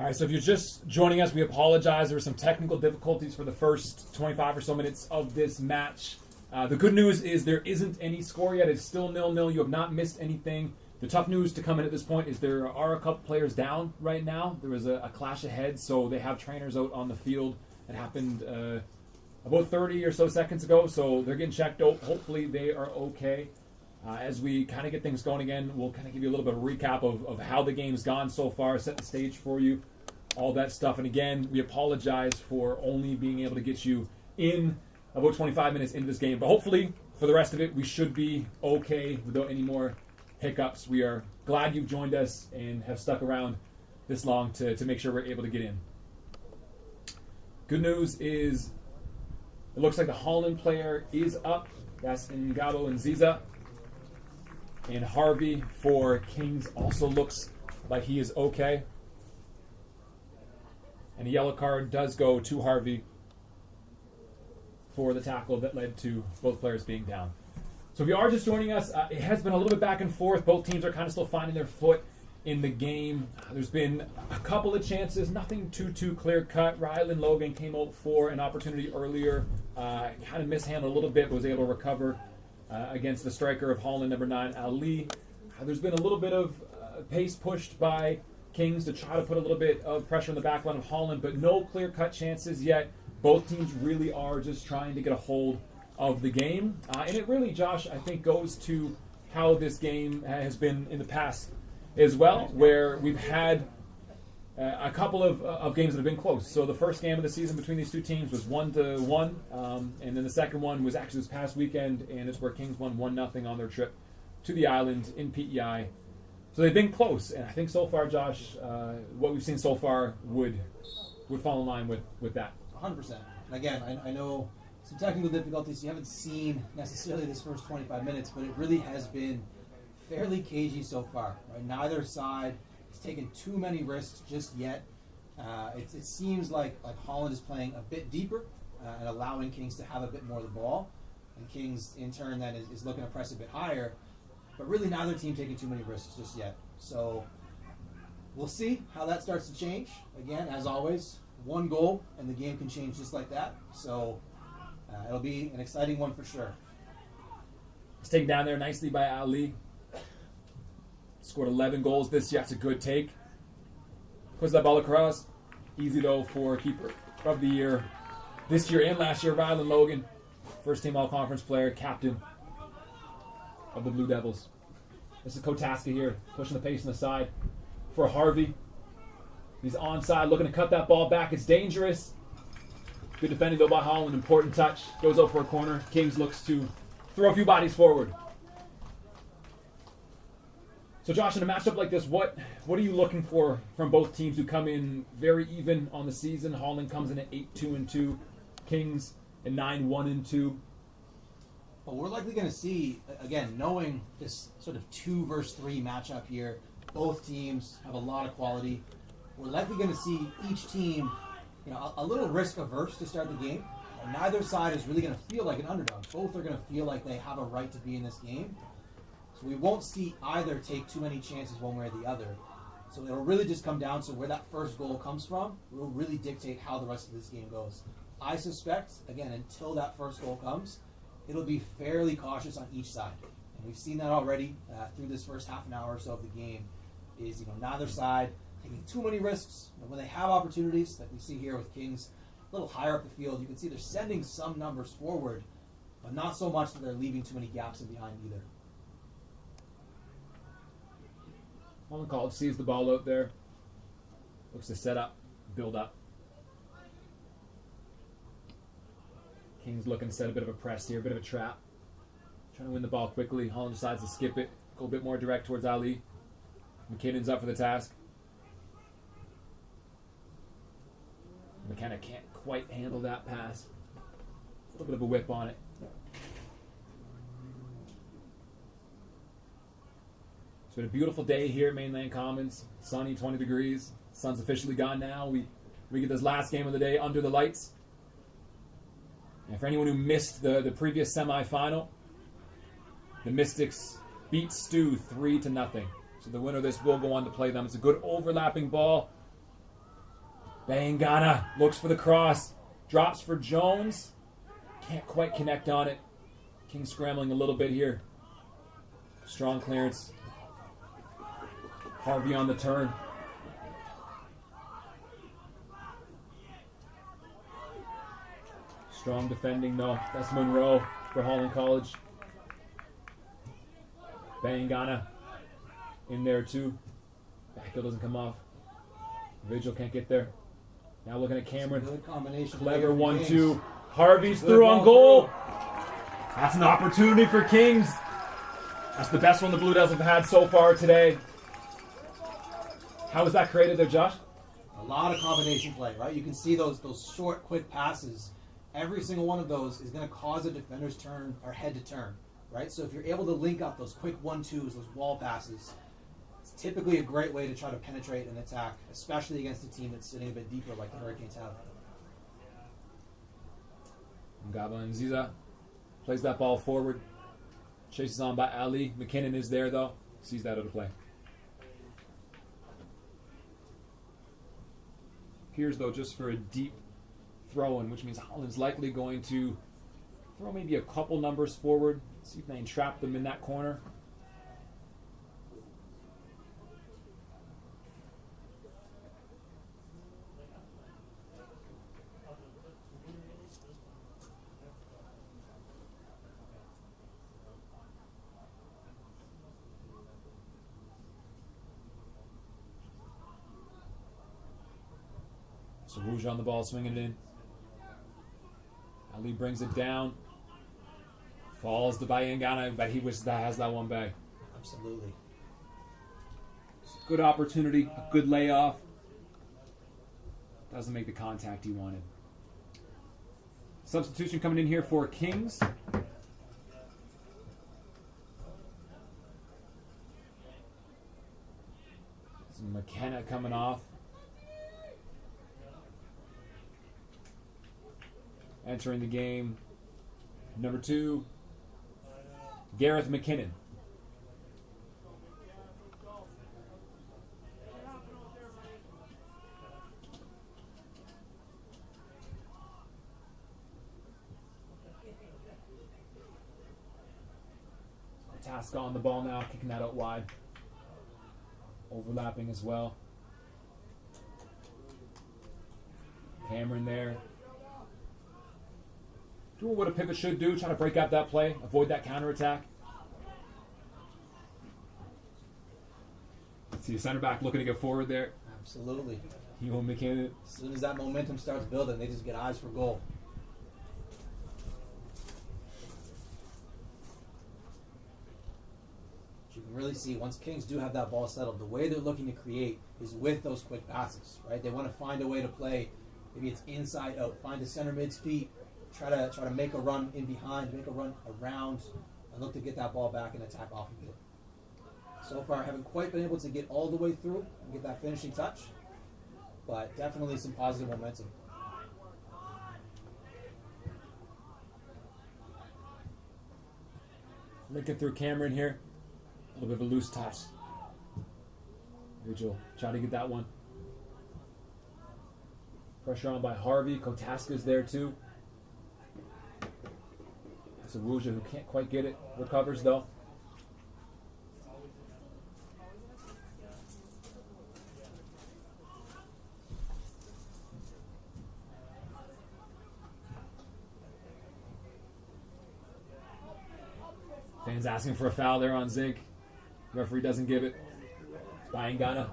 All right, so if you're just joining us, we apologize. There were some technical difficulties for the first 25 or so minutes of this match. The good news is there isn't any score yet. It's still 0-0. You have not missed anything. The tough news to come in at this point is there are a couple players down right now. There was a clash ahead, so they have trainers out on the field. It happened about 30 or so seconds ago, so they're getting checked out. Hopefully they are okay. As we kind of get things going again, we'll kind of give you a little bit of a recap of how the game's gone so far, set the stage for you, all that stuff. And again, we apologize for only being able to get you in about 25 minutes into this game. But hopefully, for the rest of it, we should be okay without any more hiccups. We are glad you've joined us and have stuck around this long to make sure we're able to get in. Good news is it looks like the Holland player is up. That's Ngabo and Ziza. And Harvey for Kings also looks like he is okay. And a yellow card does go to Harvey for the tackle that led to both players being down. So if you are just joining us, it has been a little bit back and forth. Both teams are kind of still finding their foot in the game. There's been a couple of chances, nothing too clear cut. Rylan Logan came out for an opportunity earlier, kind of mishandled a little bit, but was able to recover against the striker of Holland, number 9, Ali. There's been a little bit of pace pushed by Kings to try to put a little bit of pressure on the back line of Holland, but no clear-cut chances yet. Both teams really are just trying to get a hold of the game. And it really, Josh, I think goes to how this game has been in the past as well, where we've had a couple of games that have been close. So the first game of the season between these two teams was 1-1, and then the second one was actually this past weekend, and it's where Kings won 1-0 on their trip to the island in PEI. So they've been close, and I think so far, Josh, what we've seen so far would fall in line with that. 100%. Again, I know some technical difficulties. You haven't seen necessarily this first 25 minutes, but it really has been fairly cagey so far. Right? Neither side has taken too many risks just yet. It seems like Holland is playing a bit deeper and allowing Kings to have a bit more of the ball, and Kings in turn then is looking to press a bit higher. But really, neither team taking too many risks just yet. So we'll see how that starts to change. Again, as always, one goal and the game can change just like that. So it'll be an exciting one for sure. It's taken down there nicely by Ali. Scored 11 goals this year. That's a good take. Puts that ball across. Easy, though, for keeper of the year this year and last year, Rylan Logan. First team all-conference player, captain of the Blue Devils. This is Kotaska here, pushing the pace on the side for Harvey. He's onside, looking to cut that ball back. It's dangerous. Good defending, though, by Holland. Important touch. Goes out for a corner. Kings looks to throw a few bodies forward. So, Josh, in a matchup like this, what are you looking for from both teams who come in very even on the season? Holland comes in at 8-2-2. Kings at 9-1-2. But we're likely going to see, again, knowing this sort of 2 versus 3 matchup here, both teams have a lot of quality. We're likely going to see each team, a little risk averse to start the game. And neither side is really going to feel like an underdog. Both are going to feel like they have a right to be in this game. So we won't see either take too many chances one way or the other. So it'll really just come down to where that first goal comes from. Will really dictate how the rest of this game goes. I suspect, again, until that first goal comes, it'll be fairly cautious on each side. And we've seen that already through this first half an hour or so of the game, is neither side taking too many risks. When they have opportunities, like we see here with Kings, a little higher up the field, you can see they're sending some numbers forward, but not so much that they're leaving too many gaps in behind either. Holland College sees the ball out there. Looks to set up, build up. Kings looking to set a bit of a press here, a bit of a trap. Trying to win the ball quickly. Holland decides to skip it, go a bit more direct towards Ali. McKinnon's up for the task. McKenna can't quite handle that pass. A little bit of a whip on it. It's been a beautiful day here at Mainland Commons. Sunny, 20 degrees. Sun's officially gone now. We get this last game of the day under the lights. And for anyone who missed the previous semifinal, the Mystics beat Stu 3-0. So the winner of this will go on to play them. It's a good overlapping ball. Bayangana looks for the cross. Drops for Jones. Can't quite connect on it. King scrambling a little bit here. Strong clearance. Harvey on the turn. Strong defending though. That's Monroe for Holland College. Bayangana in there too. Back heel doesn't come off. Vigil can't get there. Now looking at Cameron. Good combination. Clever 1-2. Harvey's through on goal. That's an opportunity for Kings. That's the best one the Blue Devils have had so far today. How was that created there, Josh? A lot of combination play, right? You can see those short, quick passes. Every single one of those is going to cause a defender's turn or head to turn, right? So if you're able to link up those quick 1-2s, those wall passes, it's typically a great way to try to penetrate an attack, especially against a team that's sitting a bit deeper like the Hurricanes have. Ngaba Nziza plays that ball forward. Chases on by Ali. McKinnon is there though. Sees that out of play. Here's though just for a deep throw-in, which means Holland's likely going to throw maybe a couple numbers forward. See if they can trap them in that corner. So Rouge on the ball, swinging it in. Ali brings it down. Falls to Bayangana, but he has that one back. Absolutely. Good opportunity, a good layoff. Doesn't make the contact he wanted. Substitution coming in here for Kings. McKenna coming off. Entering the game, number 2, Gareth McKinnon. Task on the ball now, kicking that out wide. Overlapping as well. Cameron there. Doing what a pivot should do, trying to break out that play, avoid that counterattack. See a center back looking to get forward there. Absolutely. Ewan McKinnon. As soon as that momentum starts building, they just get eyes for goal. You can really see once Kings do have that ball settled, the way they're looking to create is with those quick passes, right? They want to find a way to play. Maybe it's inside out, find a center mid's feet, try to make a run in behind, make a run around, and look to get that ball back and attack off of it. So far, I haven't quite been able to get all the way through and get that finishing touch, but definitely some positive momentum. Linking through Cameron here. A little bit of a loose touch. Vigil trying to get that one. Pressure on by Harvey. Kotaska's there too. That's a Rouge who can't quite get it. Recovers though. Fans asking for a foul there on Zink. Referee doesn't give it. Bayangana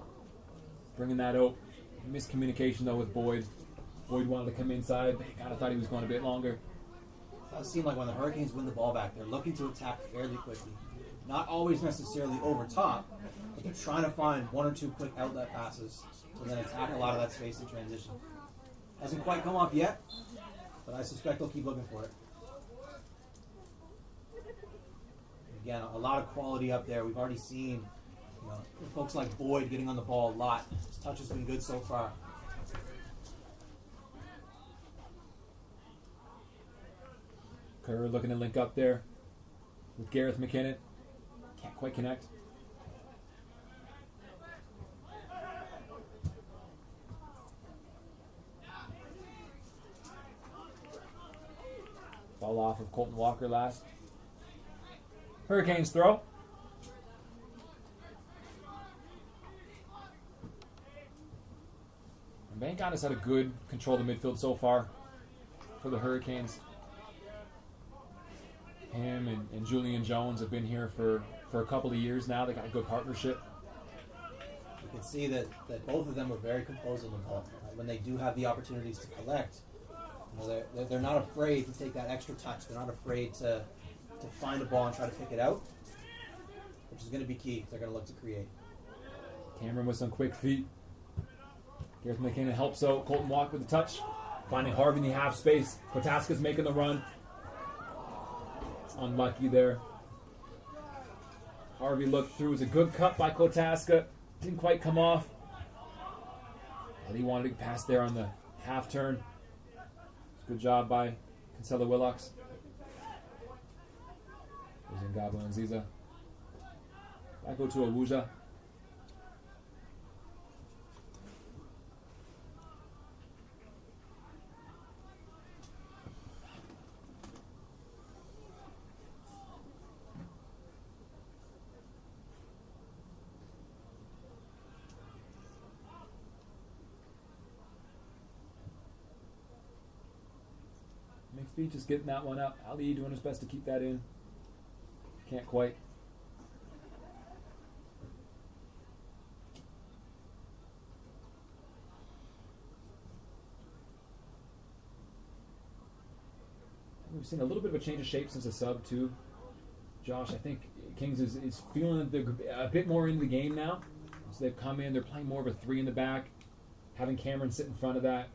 bringing that out. Miscommunication though with Boyd. Boyd wanted to come inside. Bayangana thought he was going a bit longer. It does seem like when the Hurricanes win the ball back, they're looking to attack fairly quickly. Not always necessarily over top, but they're trying to find one or two quick outlet passes to then attack a lot of that space in transition. Hasn't quite come off yet, but I suspect they'll keep looking for it. Again, a lot of quality up there. We've already seen folks like Boyd getting on the ball a lot. His touch has been good so far. Kerr looking to link up there with Gareth McKinnon. Can't quite connect. Foul off of Colton Walker last. Hurricanes throw. And Bankan has had a good control of the midfield so far for the Hurricanes. Him and Julian Jones have been here for a couple of years now. They got a good partnership. You can see that both of them are very composed on the ball. When they do have the opportunities to collect, they're not afraid to take that extra touch. They're not afraid to find a ball and try to pick it out, which is going to be key. They're going to look to create. Cameron with some quick feet. Gareth McKinnon helps out. Colton Walker with the touch. Finding Harvey in the half space. Kotaska's making the run. Unlucky there. Harvey looked through. It was a good cut by Kotaska. Didn't quite come off. But he wanted to pass there on the half turn. Good job by Kinsella Willocks. There's Ngabo and Ziza. Back go to Awuja. McPhee just getting that one up. Ali doing his best to keep that in. Can't quite. We've seen a little bit of a change of shape since the sub too. Josh, I think Kings is feeling that they're a bit more in the game now. So they've come in, they're playing more of a 3 in the back. Having Cameron sit in front of that.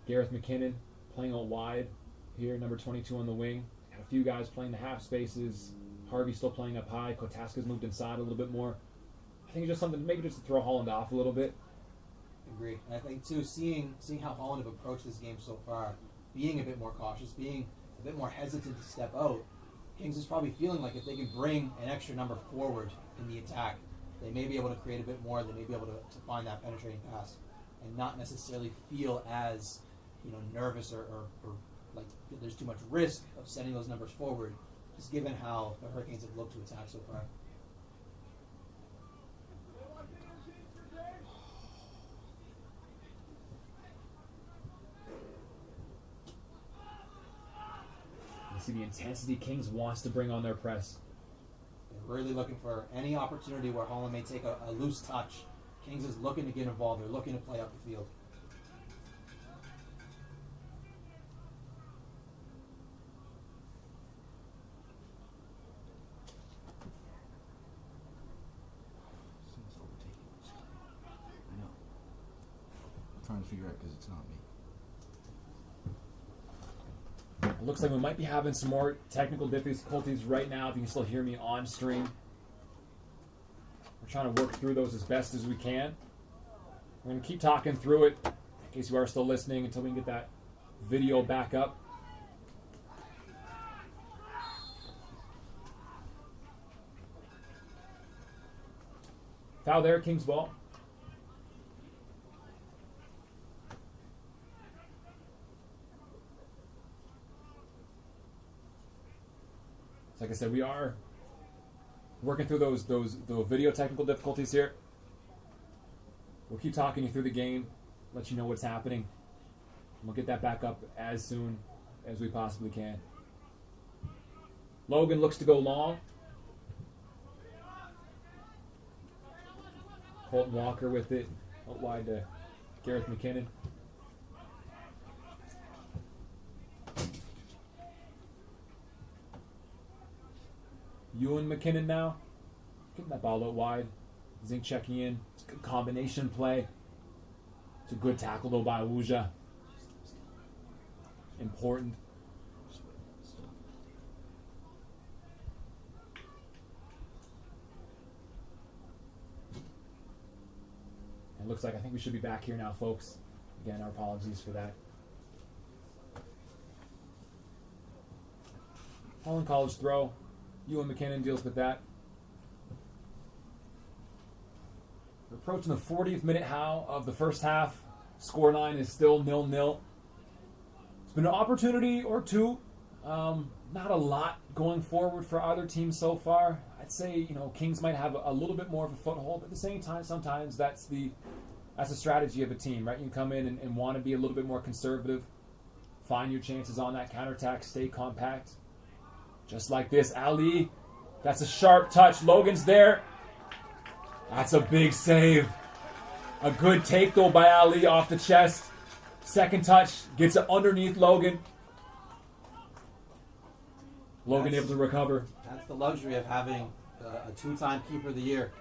Gareth McKinnon playing out wide here, number 22 on the wing. Had a few guys playing the half spaces. Harvey still playing up high. Kotaska's moved inside a little bit more. I think it's just something, maybe just to throw Holland off a little bit. Agree. And I think too, seeing how Holland have approached this game so far, being a bit more cautious, being a bit more hesitant to step out, Kings is probably feeling like if they can bring an extra number forward in the attack, they may be able to create a bit more. They may be able to find that penetrating pass and not necessarily feel as nervous or like there's too much risk of sending those numbers forward, just given how the Hurricanes have looked to attack so far. You see the intensity Kings wants to bring on their press. They're really looking for any opportunity where Holland may take a loose touch. Kings is looking to get involved. They're looking to play up the field. Trying to figure out because it's not me. It looks like we might be having some more technical difficulties right now. If you can still hear me on stream, we're trying to work through those as best as we can. We're going to keep talking through it in case you are still listening until we can get that video back up. Foul there, Kings ball. Like I said, we are working through those video technical difficulties here. We'll keep talking you through the game, let you know what's happening. We'll get that back up as soon as we possibly can. Logan looks to go long. Colton Walker with it, out wide to Gareth McKinnon. Ewan McKinnon now, getting that ball out wide. Zink checking in. It's a good combination play. It's a good tackle though by Awuja. Important. It looks like I think we should be back here now, folks. Again, our apologies for that. Holland College throw. Ewan McKinnon deals with that. We're approaching the 40th minute of the first half. Scoreline is still 0-0. It's been an opportunity or two. Not a lot going forward for either team so far. I'd say, Kings might have a little bit more of a foothold, but at the same time, sometimes that's the strategy of a team, right? You come in and want to be a little bit more conservative, find your chances on that counterattack, stay compact. Just like this, Ali, that's a sharp touch. Logan's there. That's a big save. A good take, though, by Ali off the chest. Second touch, gets it underneath Logan. Logan able to recover. That's the luxury of having a two-time Keeper of the Year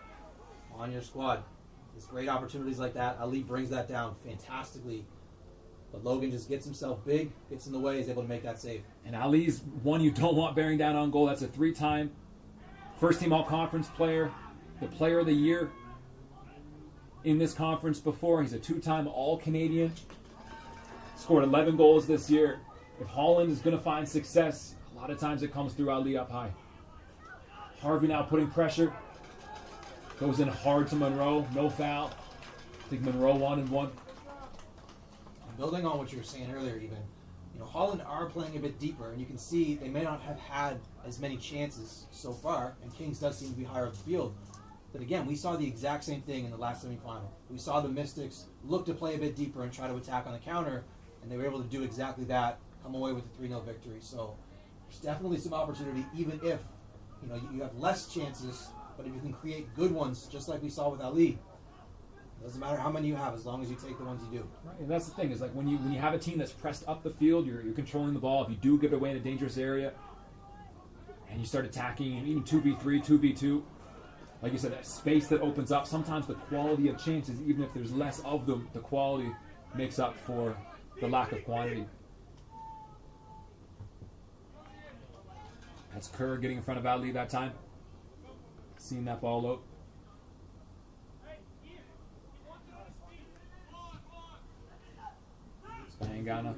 on your squad. There's great opportunities like that. Ali brings that down fantastically. But Logan just gets himself big, gets in the way, is able to make that save. And Ali's one you don't want bearing down on goal. That's a 3-time first-team all-conference player, the player of the year in this conference before. He's a 2-time all-Canadian. Scored 11 goals this year. If Holland is going to find success, a lot of times it comes through Ali up high. Harvey now putting pressure. Goes in hard to Monroe. No foul. I think Monroe 1-1. Building on what you were saying earlier, even, Holland are playing a bit deeper, and you can see they may not have had as many chances so far, and Kings does seem to be higher up the field. But again, we saw the exact same thing in the last semifinal. We saw the Mystics look to play a bit deeper and try to attack on the counter, and they were able to do exactly that, come away with a 3-0 victory. So there's definitely some opportunity, even if you have less chances, but if you can create good ones, just like we saw with Ali. It doesn't matter how many you have, as long as you take the ones you do. Right, and that's the thing, is like when you have a team that's pressed up the field, you're controlling the ball. If you do give it away in a dangerous area, and you start attacking, and even 2v3, 2v2, like you said, that space that opens up, sometimes the quality of chances, even if there's less of them, the quality makes up for the lack of quantity. That's Kerr getting in front of Ali that time. Seeing that ball out. Spangana.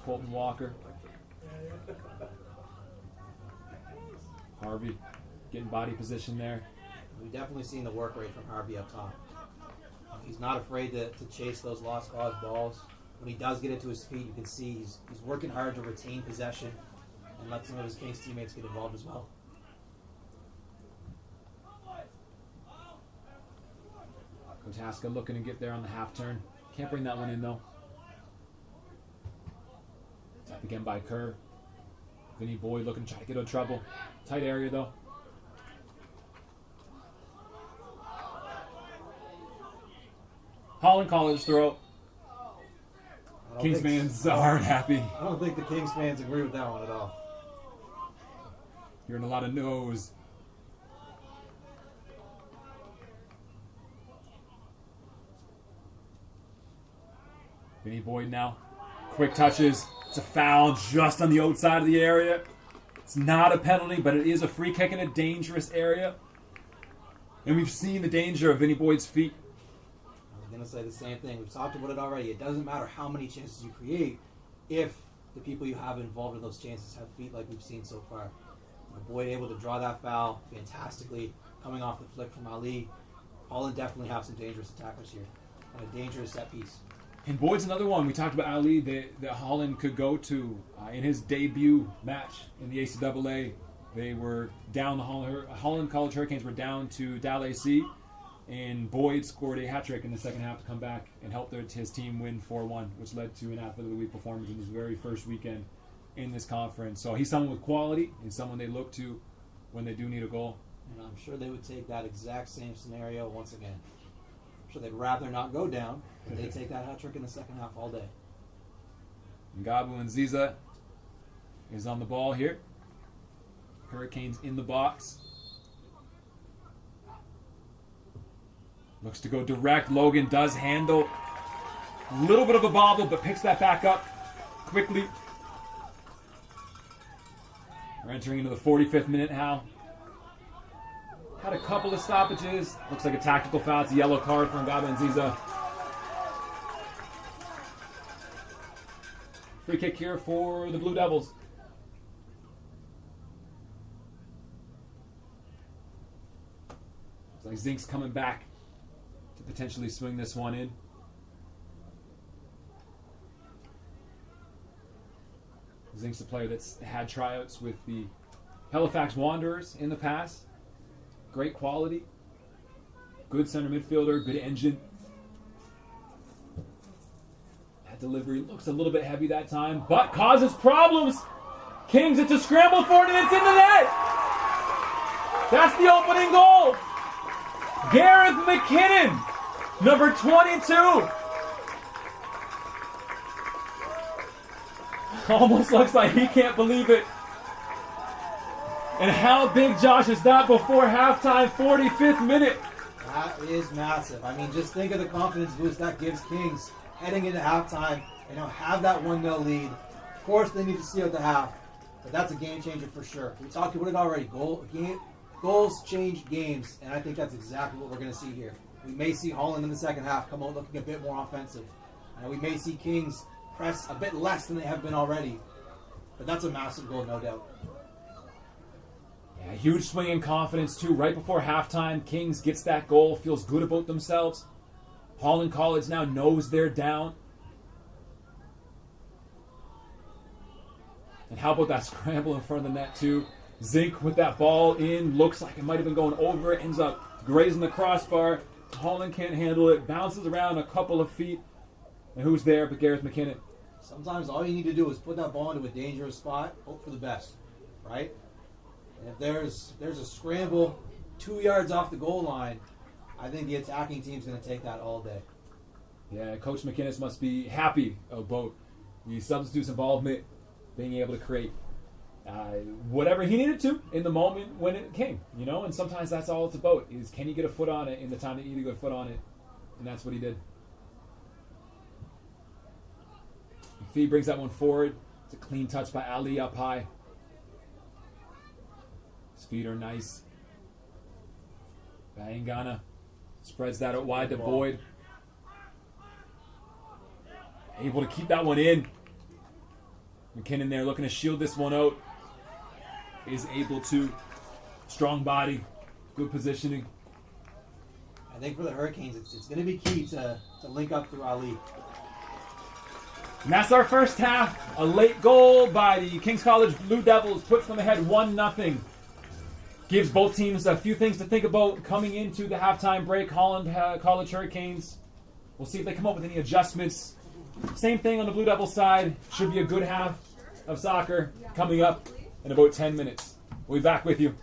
Colton Walker. Harvey getting body position there. We've definitely seen the work rate from Harvey up top. He's not afraid to chase those lost cause balls. When he does get into his feet, you can see he's working hard to retain possession and let some of his Kings teammates get involved as well. Kotaska looking to get there on the half turn. Can't bring that one in though. Tap again by Kerr. Vinny Boyd looking to try to get out of trouble. Tight area though. Holland College throw. Kings fans aren't happy. I don't think the Kings fans agree with that one at all. Hearing a lot of no's. Vinny Boyd now. Quick touches. It's a foul just on the outside of the area. It's not a penalty, but it is a free kick in a dangerous area. And we've seen the danger of Vinny Boyd's feet. I was going to say the same thing. We've talked about it already. It doesn't matter how many chances you create if the people you have involved in those chances have feet like we've seen so far. Boyd able to draw that foul fantastically, coming off the flick from Ali. Holland definitely have some dangerous attackers here, and a dangerous set piece. And Boyd's another one. We talked about Ali that Holland could go to in his debut match in the ACAA. They were down, the Holland College Hurricanes were down to Dal AC, and Boyd scored a hat trick in the second half to come back and help his team win 4-1, which led to an Athlete of the Week performance in his very first weekend in this conference. So he's someone with quality and someone they look to when they do need a goal. And I'm sure they would take that exact same scenario once again. I'm sure they'd rather not go down, but they'd take that hat trick in the second half all day. Ngabu and Ziza is on the ball here. Hurricanes in the box. Looks to go direct. Logan does handle. A little bit of a bobble, but picks that back up quickly. We're entering into the 45th minute now. Had a couple of stoppages. Looks like a tactical foul. It's a yellow card for Ngabu and Ziza. Free kick here for the Blue Devils. Looks like Zink's coming back to potentially swing this one in. Zink's a player that's had tryouts with the Halifax Wanderers in the past. Great quality. Good center midfielder, good engine. That delivery looks a little bit heavy that time, but causes problems. Kings, it's a scramble for it, and it's in the net. That's the opening goal. Gareth McKinnon, number 22. Almost looks like he can't believe it. And how big, Josh, is that before halftime, 45th minute? That is massive. I mean, just think of the confidence boost that gives Kings heading into halftime and now have that 1-0 lead. Of course, they need to see out the half, but that's a game changer for sure. We talked about it already. Goals change games, and I think that's exactly what we're going to see here. We may see Holland in the second half come out looking a bit more offensive. And we may see Kings press a bit less than they have been already, but that's a massive goal, no doubt. Yeah, huge swing in confidence, too. Right before halftime, Kings gets that goal, feels good about themselves. Holland College now knows they're down. And how about that scramble in front of the net, too? Zink with that ball in, looks like it might have been going over, ends up grazing the crossbar. Holland can't handle it, bounces around a couple of feet. And who's there but Gareth McKinnon? Sometimes all you need to do is put that ball into a dangerous spot, hope for the best, right? And if there's a scramble 2 yards off the goal line, I think the attacking team's going to take that all day. Yeah, Coach McInnes must be happy about the substitutes' involvement, being able to create whatever he needed to in the moment when it came, you know? And sometimes that's all it's about, is can he get a foot on it in the time that you need to get a foot on it? And that's what he did. McPhee brings that one forward. It's a clean touch by Ali up high. His feet are nice. Bayangana spreads that out wide to Boyd. Able to keep that one in. McKinnon there looking to shield this one out. Is able to. Strong body. Good positioning. I think for the Hurricanes, it's going to be key to link up through Ali. And that's our first half. A late goal by the Kings College Blue Devils puts them ahead 1-0. Gives both teams a few things to think about coming into the halftime break. Holland College Hurricanes. We'll see if they come up with any adjustments. Same thing on the Blue Devils side. Should be a good half of soccer coming up in about 10 minutes. We'll be back with you.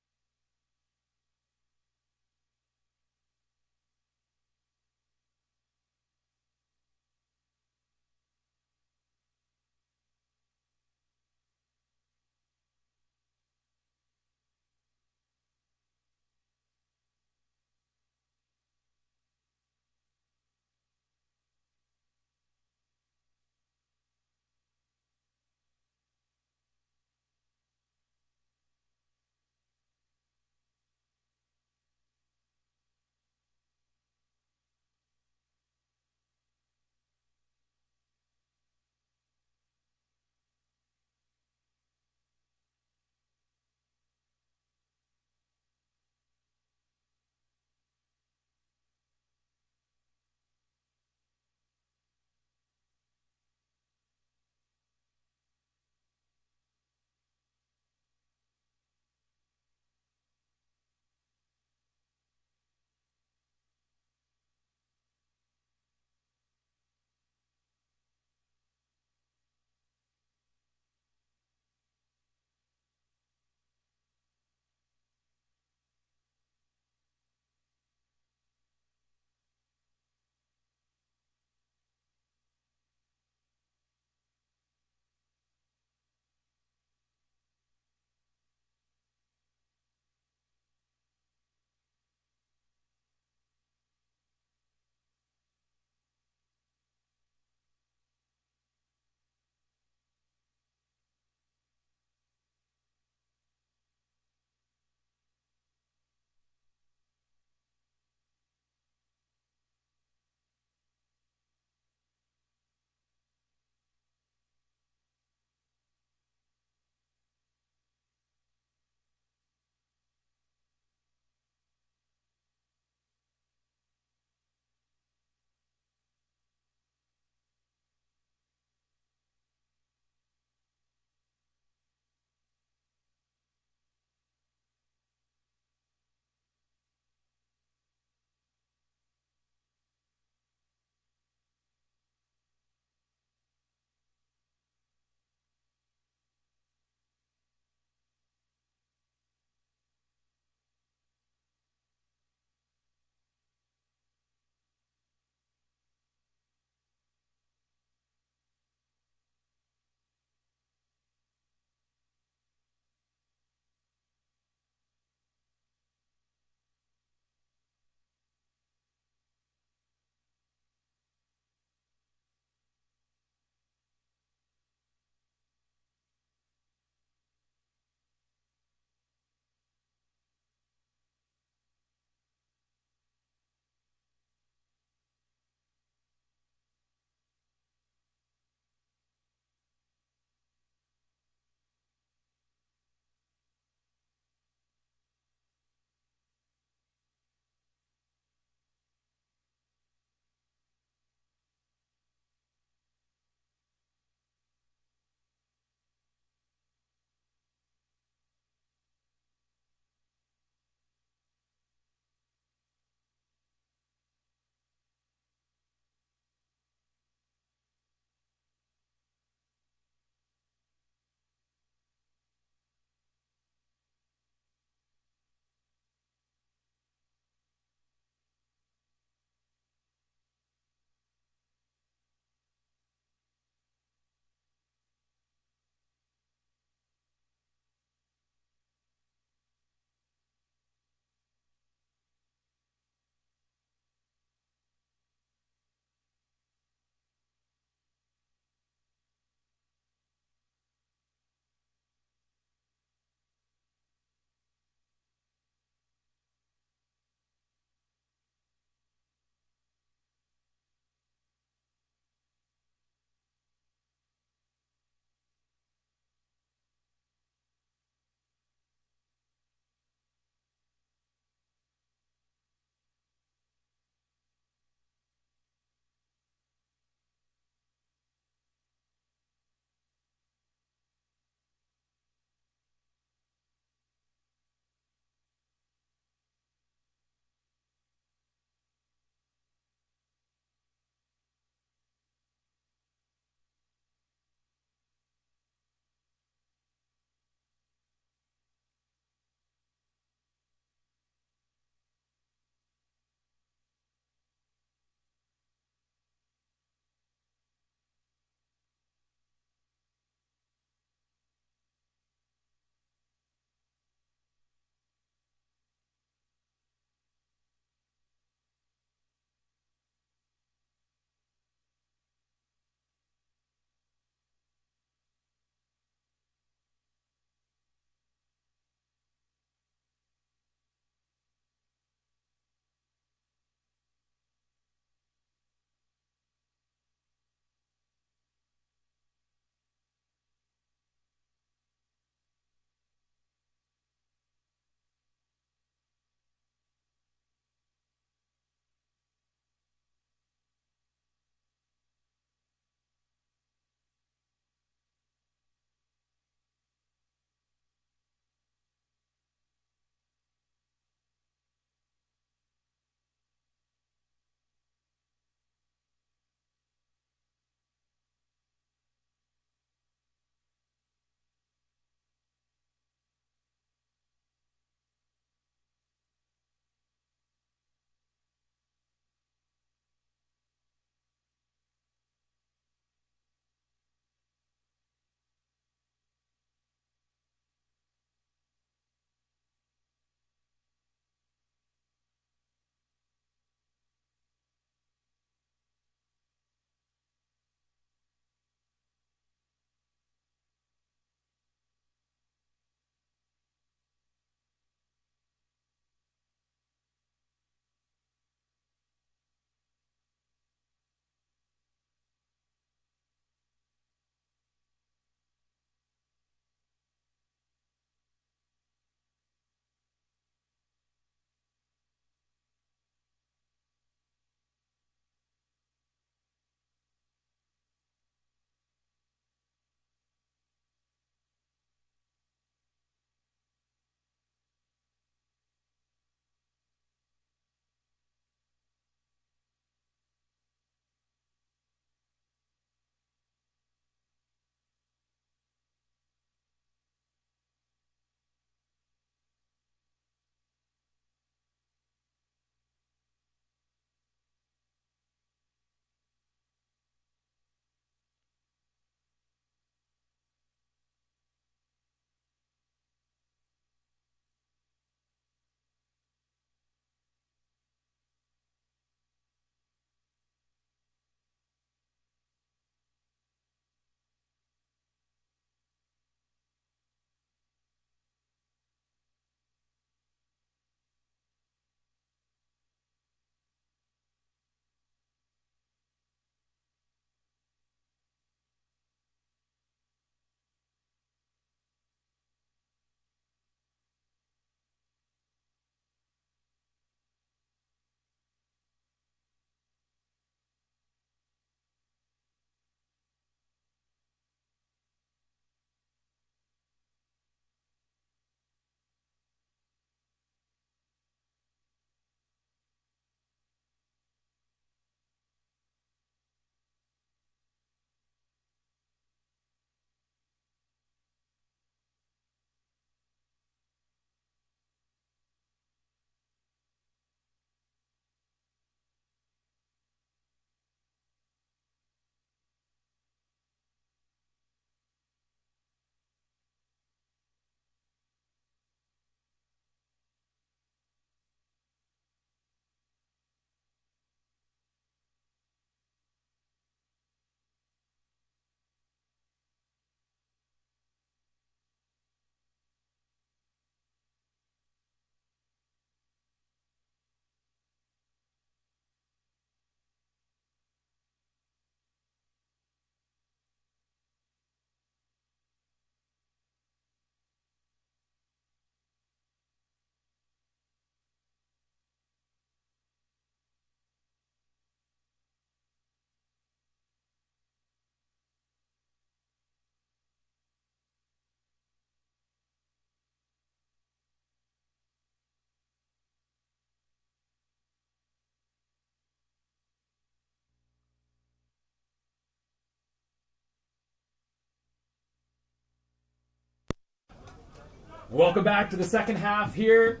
Welcome back to the second half here.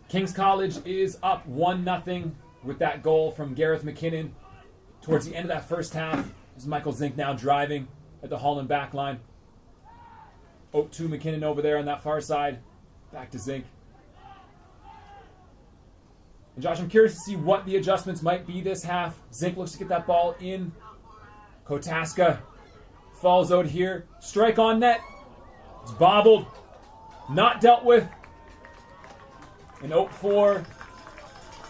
King's College is up 1-0 with that goal from Gareth McKinnon towards the end of that first half. This is Michael Zink now driving at the Holland back line. 0-2 McKinnon over there on that far side. Back to Zink. And Josh, I'm curious to see what the adjustments might be this half. Zink looks to get that ball in. Kotaska falls out here. Strike on net. It's bobbled. Not dealt with. And 0-4.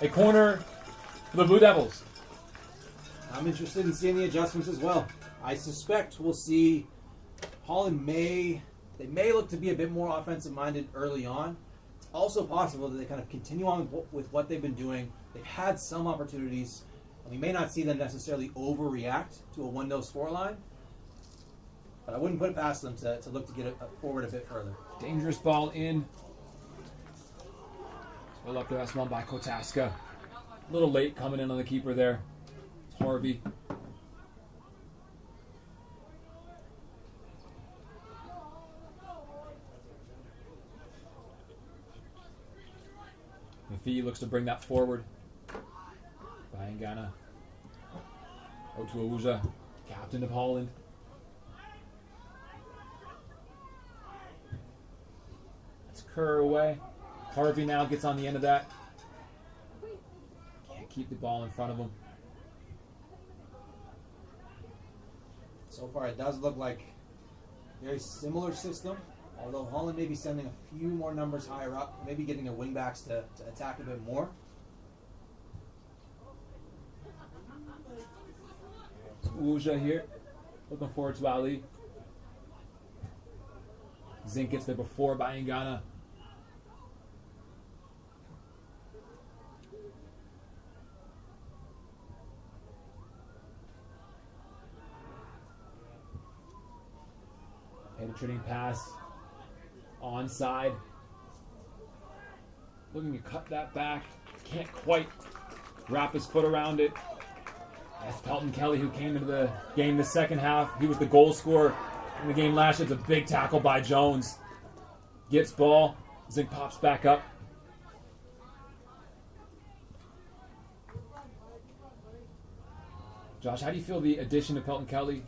A corner for the Blue Devils. I'm interested in seeing the adjustments as well. I suspect we'll see Holland may look to be a bit more offensive-minded early on. It's also possible that they kind of continue on with what they've been doing. They've had some opportunities, and we may not see them necessarily overreact to a 1-0 scoreline. But I wouldn't put it past them to look to get it forward a bit further. Dangerous ball in. Well up there, that's one by Kotaska. A little late coming in on the keeper there. Harvey. Mafi looks to bring that forward. Bayangana. Out to Awuja, captain of Holland. That's Kerr away. Harvey now gets on the end of that. Can't keep the ball in front of him. So far, it does look like a very similar system, although Holland may be sending a few more numbers higher up, maybe getting their wingbacks to attack a bit more. Uja here. Looking forward to Ali. Zink gets there before Bayangana. Penetrating pass. Onside. Looking to cut that back. Can't quite wrap his foot around it. That's Pelton Kelly, who came into the game the second half. He was the goal scorer in the game last year. It's a big tackle by Jones. Gets ball. Zink pops back up. Josh, how do you feel the addition of Pelton Kelly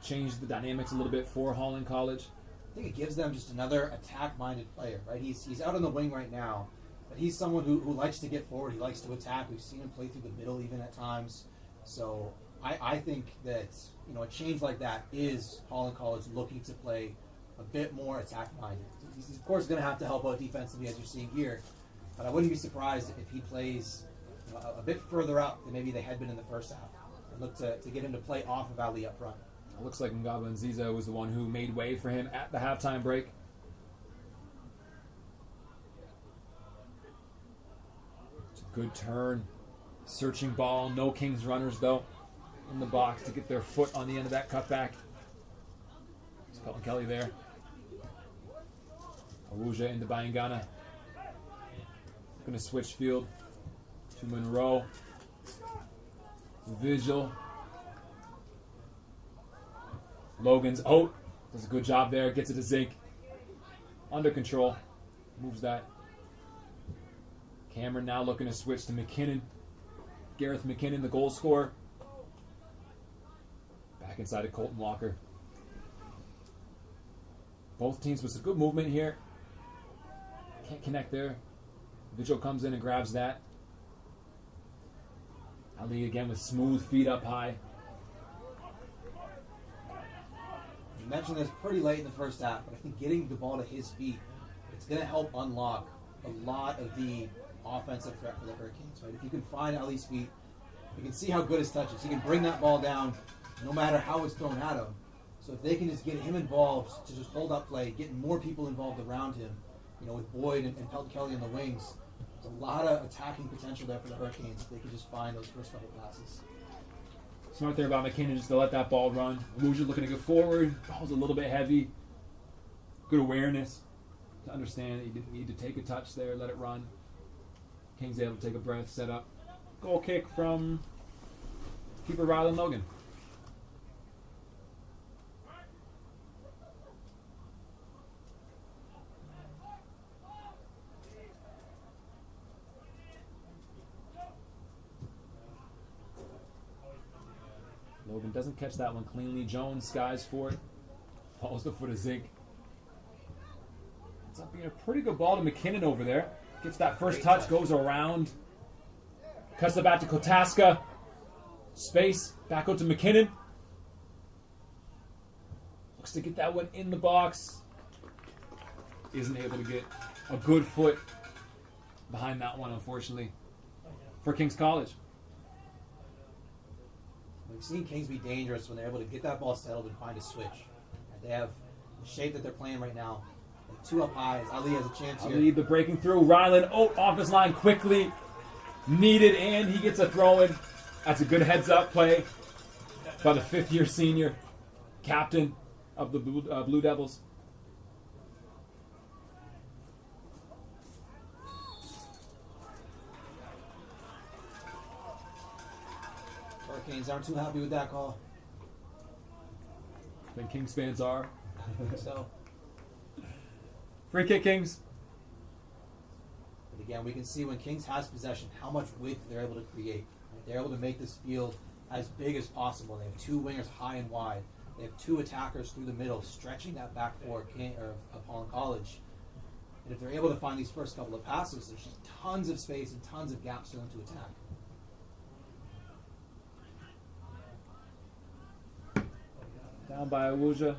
changed the dynamics a little bit for Holland College? I think it gives them just another attack-minded player, right? He's out on the wing right now, but he's someone who likes to get forward. He likes to attack. We've seen him play through the middle even at times. So I think that a change like that is Holland College looking to play a bit more attack-minded. He's of course going to have to help out defensively, as you're seeing here, but I wouldn't be surprised if he plays a bit further up than maybe they had been in the first half, and look to get him to play off of Ali up front. It looks like Ngaba Nziza was the one who made way for him at the halftime break. It's a good turn. Searching ball. No Kings runners, though, in the box to get their foot on the end of that cutback. It's Pelton Kelly there. Awuja into Bayangana. Going to switch field to Monroe. Vigil. Logan's out. Does a good job there. Gets it to Zink. Under control. Moves that. Cameron now looking to switch to McKinnon. Gareth McKinnon, the goal scorer. Back inside to Colton Walker. Both teams with some good movement here. Can't connect there. Vigil comes in and grabs that. Ali again with smooth feet up high. You mentioned this pretty late in the first half, but I think getting the ball to his feet, it's going to help unlock a lot of the offensive threat for the Hurricanes. Right? If you can find Ali's feet, you can see how good his touch is. He can bring that ball down no matter how it's thrown at him. So if they can just get him involved to just hold up play, getting more people involved around him, with Boyd and Pelton Kelly on the wings, there's a lot of attacking potential there for the Hurricanes if they can just find those first couple passes. Smart there about McKinnon just to let that ball run. Muja looking to go forward. Ball's a little bit heavy. Good awareness to understand that you didn't need to take a touch there, let it run. King's able to take a breath, set up. Goal kick from keeper Rylan Logan. Logan doesn't catch that one cleanly. Jones skies for it. Falls the foot of Zink. Ends up being a pretty good ball to McKinnon over there. Gets that first touch, goes around. Cuts it back to Kotaska. Space, back out to McKinnon. Looks to get that one in the box. Isn't able to get a good foot behind that one, unfortunately, for King's College. We've seen Kings be dangerous when they're able to get that ball settled and find a switch. They have the shape that they're playing right now. Like 2 up high. Ali has a chance here. Ali, the breaking through. Ryland, off his line quickly. Needed, and he gets a throw in. That's a good heads-up play by the 5th-year senior captain of the Blue Devils. Hurricanes aren't too happy with that call. I think Kings fans are. I think so. Free kick, Kings. But again, we can see when Kings has possession how much width they're able to create. They're able to make this field as big as possible. They have 2 wingers high and wide. They have 2 attackers through the middle, stretching that back four of Holland College. And if they're able to find these first couple of passes, there's just tons of space and tons of gaps for them to attack. Down by Awuja.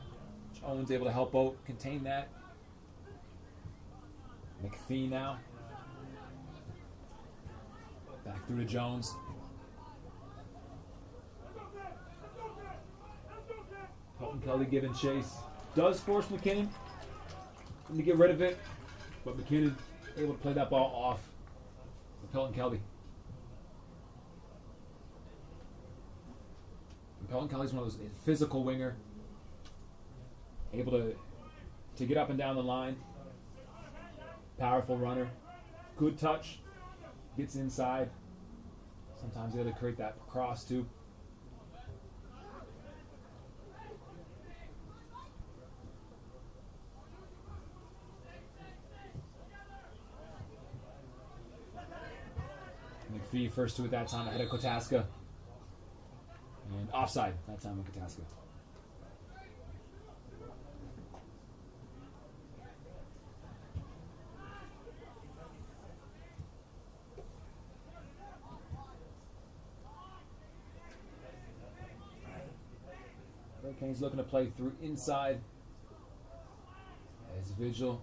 Owen's able to help out, contain that. McPhee now. Back through to Jones. Pelton Kelly giving chase. Does force McKinnon to get rid of it, but McKinnon able to play that ball off for Pelton Kelly. And Pelton Kelly's one of those physical winger, able to get up and down the line. Powerful runner, good touch, gets inside. Sometimes able to create that cross too. McPhee first to it that time ahead of Kotaska. And offside that time with Kotaska. Hurricanes looking to play through inside as Vigil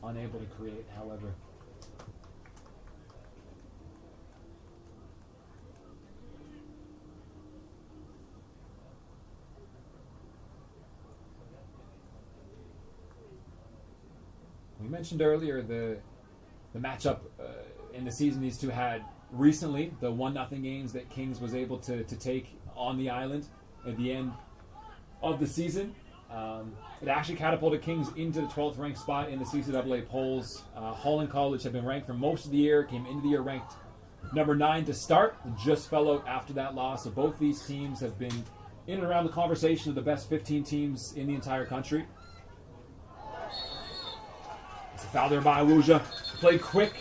unable to create, however. We mentioned earlier the matchup in the season these two had recently, the 1-0 games that Kings was able to take on the island at the end of the season. It actually catapulted Kings into the 12th ranked spot in the CCAA polls. Holland College had been ranked for most of the year, came into the year ranked number 9 to start, and just fell out after that loss. So both these teams have been in and around the conversation of the best 15 teams in the entire country. It's a foul there by Awuja. Played quick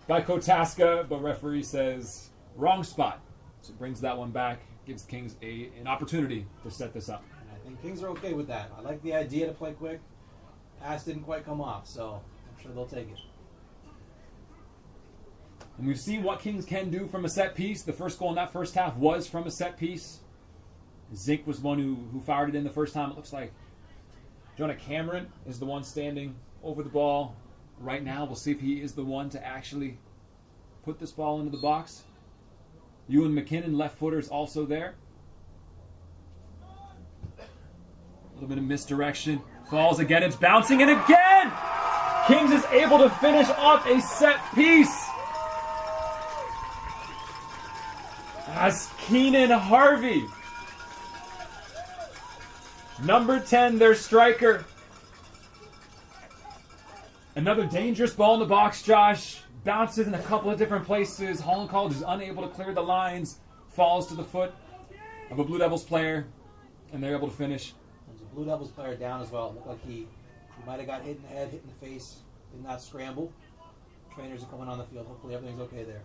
by Kotaska, but referee says wrong spot. So it brings that one back, gives Kings an opportunity to set this up. I think Kings are okay with that. I like the idea to play quick. Pass didn't quite come off, so I'm sure they'll take it. And we've seen what Kings can do from a set piece. The first goal in that first half was from a set piece. Zink was one who fired it in the first time, it looks like. Jonah Cameron is the one standing over the ball right now. We'll see if he is the one to actually put this ball into the box. Ewan McKinnon, left footers, also there. A little bit of misdirection. Falls again. It's bouncing, and again! Kings is able to finish off a set piece. As Keenan Harvey, number 10, their striker. Another dangerous ball in the box, Josh. Bounces in a couple of different places. Holland College is unable to clear the lines. Falls to the foot of a Blue Devils player, and they're able to finish. There's a Blue Devils player down as well. It looked like he might have got hit in the head, hit in the face. Did not scramble. Trainers are coming on the field. Hopefully everything's okay there.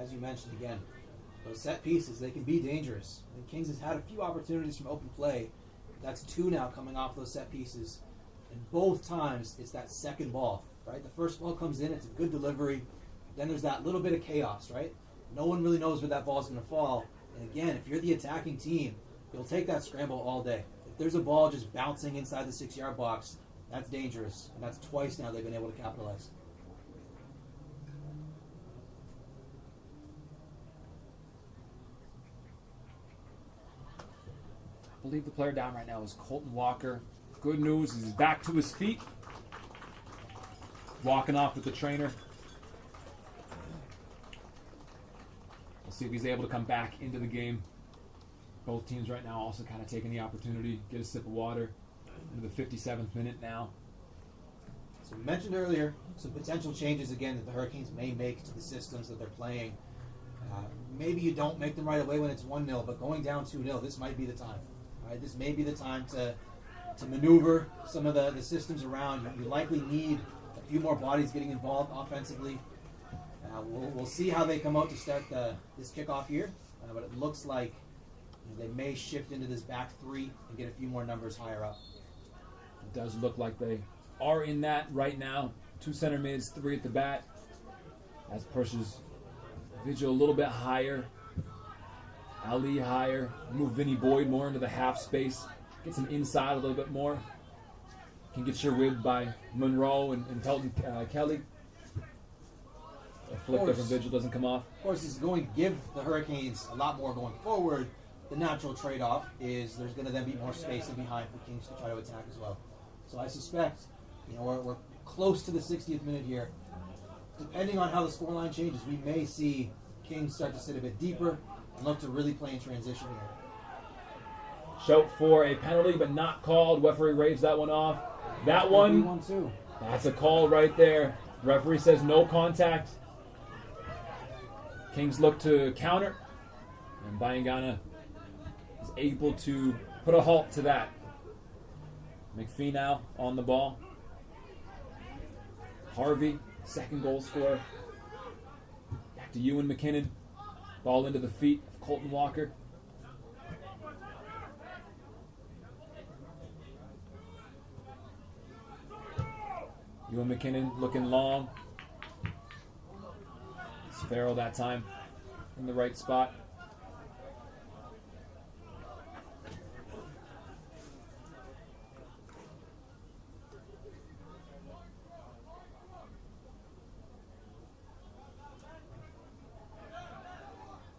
as you mentioned again, those set pieces, they can be dangerous. The Kings has had a few opportunities from open play. That's 2 now coming off those set pieces. And both times, it's that second ball, right? The first ball comes in, it's a good delivery. Then there's that little bit of chaos, right? No one really knows where that ball's going to fall. And again, if you're the attacking team, you'll take that scramble all day. If there's a ball just bouncing inside the 6-yard box, that's dangerous. And that's twice now they've been able to capitalize. I believe the player down right now is Colton Walker. Good news, he's back to his feet. Walking off with the trainer. We'll see if he's able to come back into the game. Both teams right now also kind of taking the opportunity, get a sip of water. Into the 57th minute now. So we mentioned earlier some potential changes again that the Hurricanes may make to the systems that they're playing. Maybe you don't make them right away when it's 1-0, but going down 2-0, this might be the time. Right? This may be the time to maneuver some of the systems around. You likely need a few more bodies getting involved offensively. We'll see how they come out to start this kickoff here, but it looks like they may shift into this back 3 and get a few more numbers higher up. It does look like they are in that right now. 2 center mids, 3 at the bat. As pushes Vigil a little bit higher. Ali higher. Move Vinny Boyd more into the half space. Gets him inside a little bit more. Can get your whip by Monroe and Pelton Kelly. A flick there from Vigil doesn't come off. Of course, it's going to give the Hurricanes a lot more going forward. The natural trade-off is there's going to then be more space in behind for Kings to try to attack as well. So I suspect, we're close to the 60th minute here. Depending on how the scoreline changes, we may see Kings start to sit a bit deeper and look to really play in transition here. Shout for a penalty, but not called. Referee raves that one off. That one, too. That's a call right there. Referee says no contact. Kings look to counter, and Bayangana is able to put a halt to that. McPhee now on the ball. Harvey, second goal scorer. Back to Ewan McKinnon. Ball into the feet of Colton Walker. Ewan McKinnon looking long. It's Farrell that time in the right spot.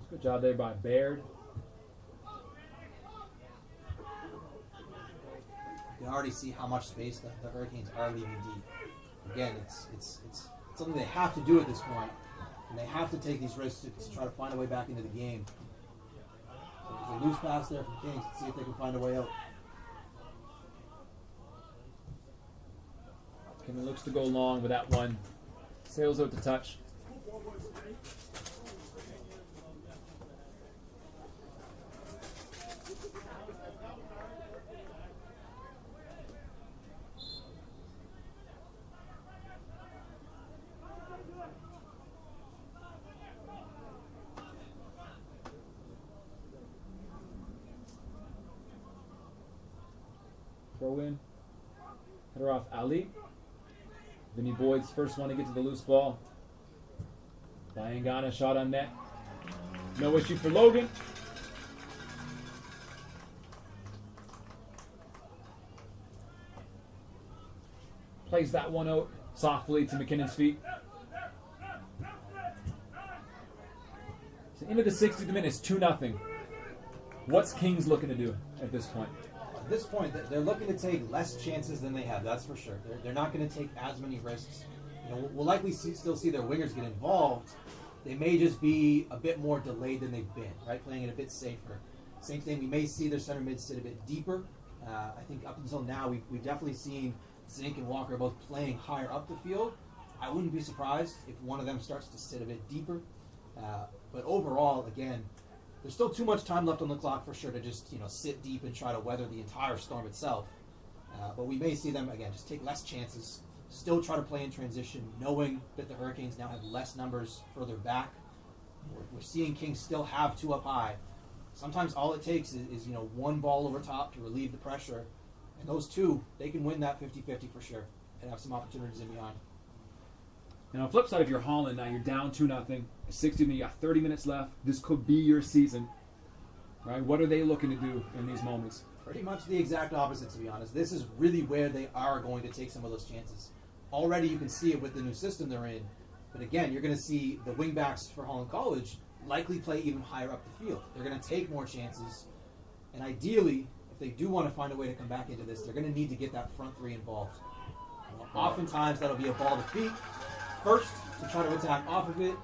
Good job there by Baird. You can already see how much space the Hurricanes are leaving deep. Again, it's something they have to do at this point, and they have to take these risks to try to find a way back into the game. So there's a loose pass there from Kings. Let's see if they can find a way out. Kevin looks to go long with that one. Sails out to touch. Throw in. Header off Ali. Vinny Boyd's first one to get to the loose ball. Bayangana shot on net. No issue for Logan. Plays that one out softly to McKinnon's feet. So into the 60th minute, it's 2-0. What's Kings looking to do at this point? At this point, they're looking to take less chances than they have, that's for sure. They're not going to take as many risks. We'll likely still see their wingers get involved. They may just be a bit more delayed than they've been, right? Playing it a bit safer. Same thing, we may see their center mids sit a bit deeper. I think up until now, we've definitely seen Zink and Walker both playing higher up the field. I wouldn't be surprised if one of them starts to sit a bit deeper. But overall, again, there's still too much time left on the clock for sure to just sit deep and try to weather the entire storm itself. But we may see them, again, just take less chances, still try to play in transition, knowing that the Hurricanes now have less numbers further back. We're seeing Kings still have two up high. Sometimes all it takes is one ball over top to relieve the pressure. And those two, they can win that 50-50 for sure and have some opportunities in behind. And on the flip side, if you're Holland, now you're down 2-0, 60, you got 30 minutes left. This could be your season, right? What are they looking to do in these moments? Pretty much the exact opposite, to be honest. This is really where they are going to take some of those chances. Already you can see it with the new system they're in. But again, you're going to see the wingbacks for Holland College likely play even higher up the field. They're going to take more chances. And ideally, if they do want to find a way to come back into this, they're going to need to get that front three involved. Oftentimes, that'll be a ball to feet first to try to attack off of it.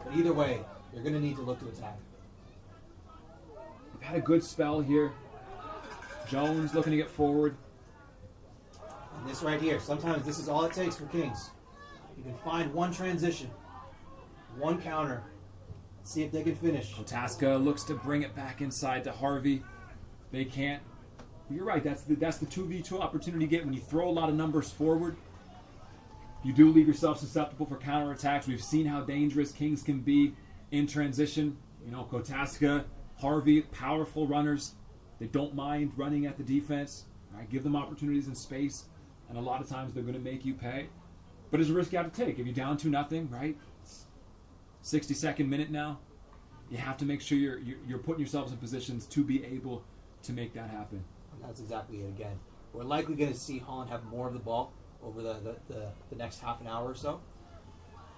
But either way, you're going to need to look to attack. We've had a good spell here. Jones looking to get forward. And this right here, sometimes this is all it takes for Kings. You can find one transition, one counter, see if they can finish. Kotaska looks to bring it back inside to Harvey. They can't. You're right. That's the 2v2 opportunity you get when you throw a lot of numbers forward. You do leave yourself susceptible for counterattacks. We've seen how dangerous Kings can be in transition. Kotaska, Harvey, powerful runners. They don't mind running at the defense. Right? Give them opportunities in space, and a lot of times they're going to make you pay. But it's a risk you have to take. If you're down 2-0, right? 62nd minute now. You have to make sure you're putting yourselves in positions to be able to make that happen. And that's exactly it again. We're likely going to see Holland have more of the ball over the next half an hour or so.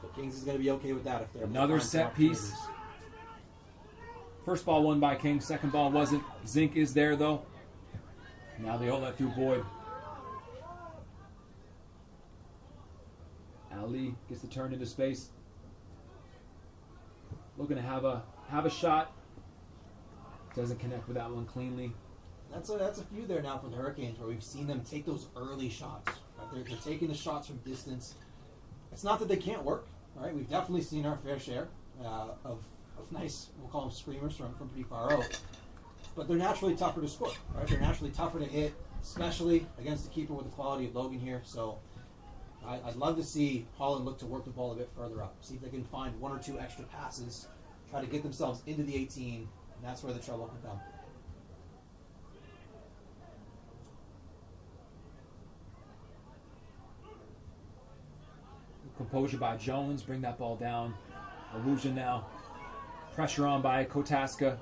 But Kings is going to be okay with that if they're another set piece. First ball won by Kings. Second ball wasn't. Zink is there though. Now they all let through Boyd. Ali gets the turn into space. Looking to have a shot. Doesn't connect with that one cleanly. That's a few there now for the Hurricanes where we've seen them take those early shots. Right? They're taking the shots from distance. It's not that they can't work. Right? We've definitely seen our fair share of nice, we'll call them screamers from pretty far out. But they're naturally tougher to score. Right? They're naturally tougher to hit, especially against the keeper with the quality of Logan here. So I'd love to see Holland look to work the ball a bit further up. See if they can find one or two extra passes, try to get themselves into the 18, and that's where the trouble can come. Composure by Jones, bring that ball down. Aruja now. Pressure on by Kotaska.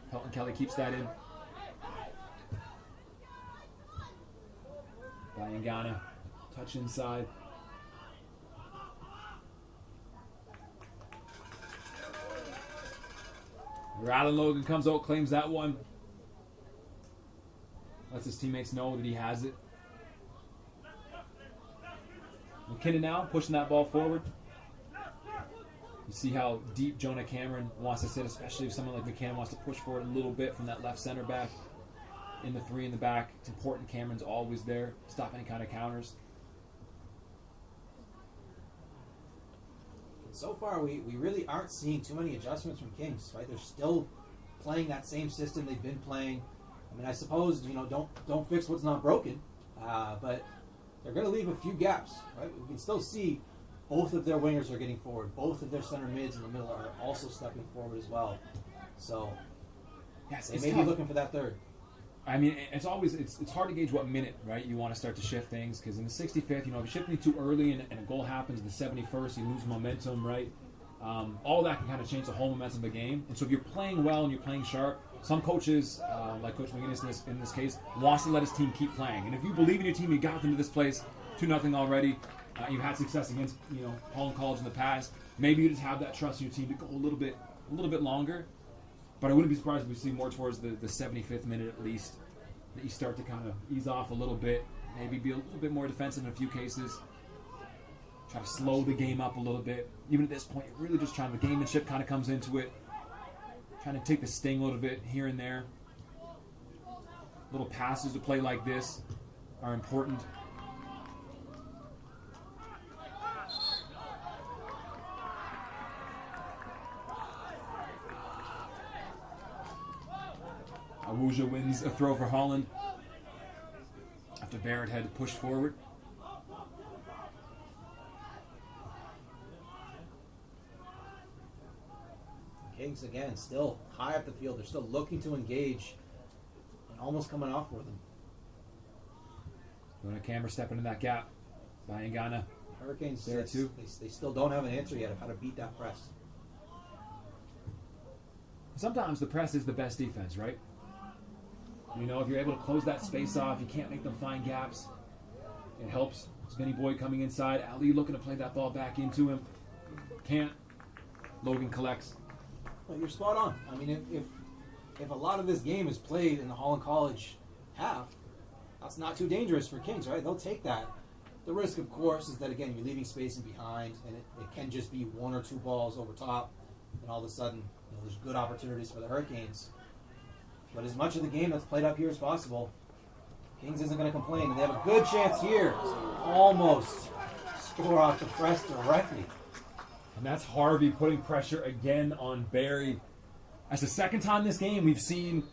Pelton Kelly keeps that in. Bayangana, touch inside. Alan Logan comes out, claims that one. Lets his teammates know that he has it. McKinnon now pushing that ball forward. You see how deep Jonah Cameron wants to sit, especially if someone like McKinnon wants to push forward a little bit from that left center back. In the three in the back, it's important Cameron's always there, stop any kind of counters. So far, we really aren't seeing too many adjustments from Kings, right? They're still playing that same system they've been playing. I mean, I suppose, don't fix what's not broken, but they're going to leave a few gaps, right? We can still see both of their wingers are getting forward. Both of their center mids in the middle are also stepping forward as well. So, yes, they may be looking for that third. I mean, it's hard to gauge what minute, right, you want to start to shift things, because in the 65th, if you're shifting too early and a goal happens in the 71st, you lose momentum, right? All that can kind of change the whole momentum of the game. And so if you're playing well and you're playing sharp, some coaches, like Coach McGinnis in this case, wants to let his team keep playing. And if you believe in your team, you got them to this place, 2-0 already. You've had success against Holland College in the past. Maybe you just have that trust in your team to go a little bit longer. But I wouldn't be surprised if we see more towards the 75th minute at least, that you start to kind of ease off a little bit, maybe be a little bit more defensive in a few cases, try to slow the game up a little bit. Even at this point, you're really just trying, the gamemanship kind of comes into it, trying to take the sting a little bit here and there. Little passes to play like this are important. Awuja wins a throw for Holland after Barrett had to push forward. Kings, again, still high up the field. They're still looking to engage and almost coming off for them. When a camera stepping in that gap by Ngana. Hurricanes, There too. They still don't have an answer yet of how to beat that press. Sometimes the press is the best defense, right? You know, if you're able to close that space off, you can't make them find gaps. It helps. Spinny Boy coming inside. Ali looking to play that ball back into him. Can't. Logan collects. Well, you're spot on. I mean, if a lot of this game is played in the Holland College half, that's not too dangerous for Kings, right? They'll take that. The risk, of course, is that, again, you're leaving space in behind, and it can just be one or two balls over top, and all of a sudden, there's good opportunities for the Hurricanes. But as much of the game that's played up here as possible, Kings isn't going to complain, and they have a good chance here to almost score off the press directly. And that's Harvey putting pressure again on Barry. That's the second time this game we've seen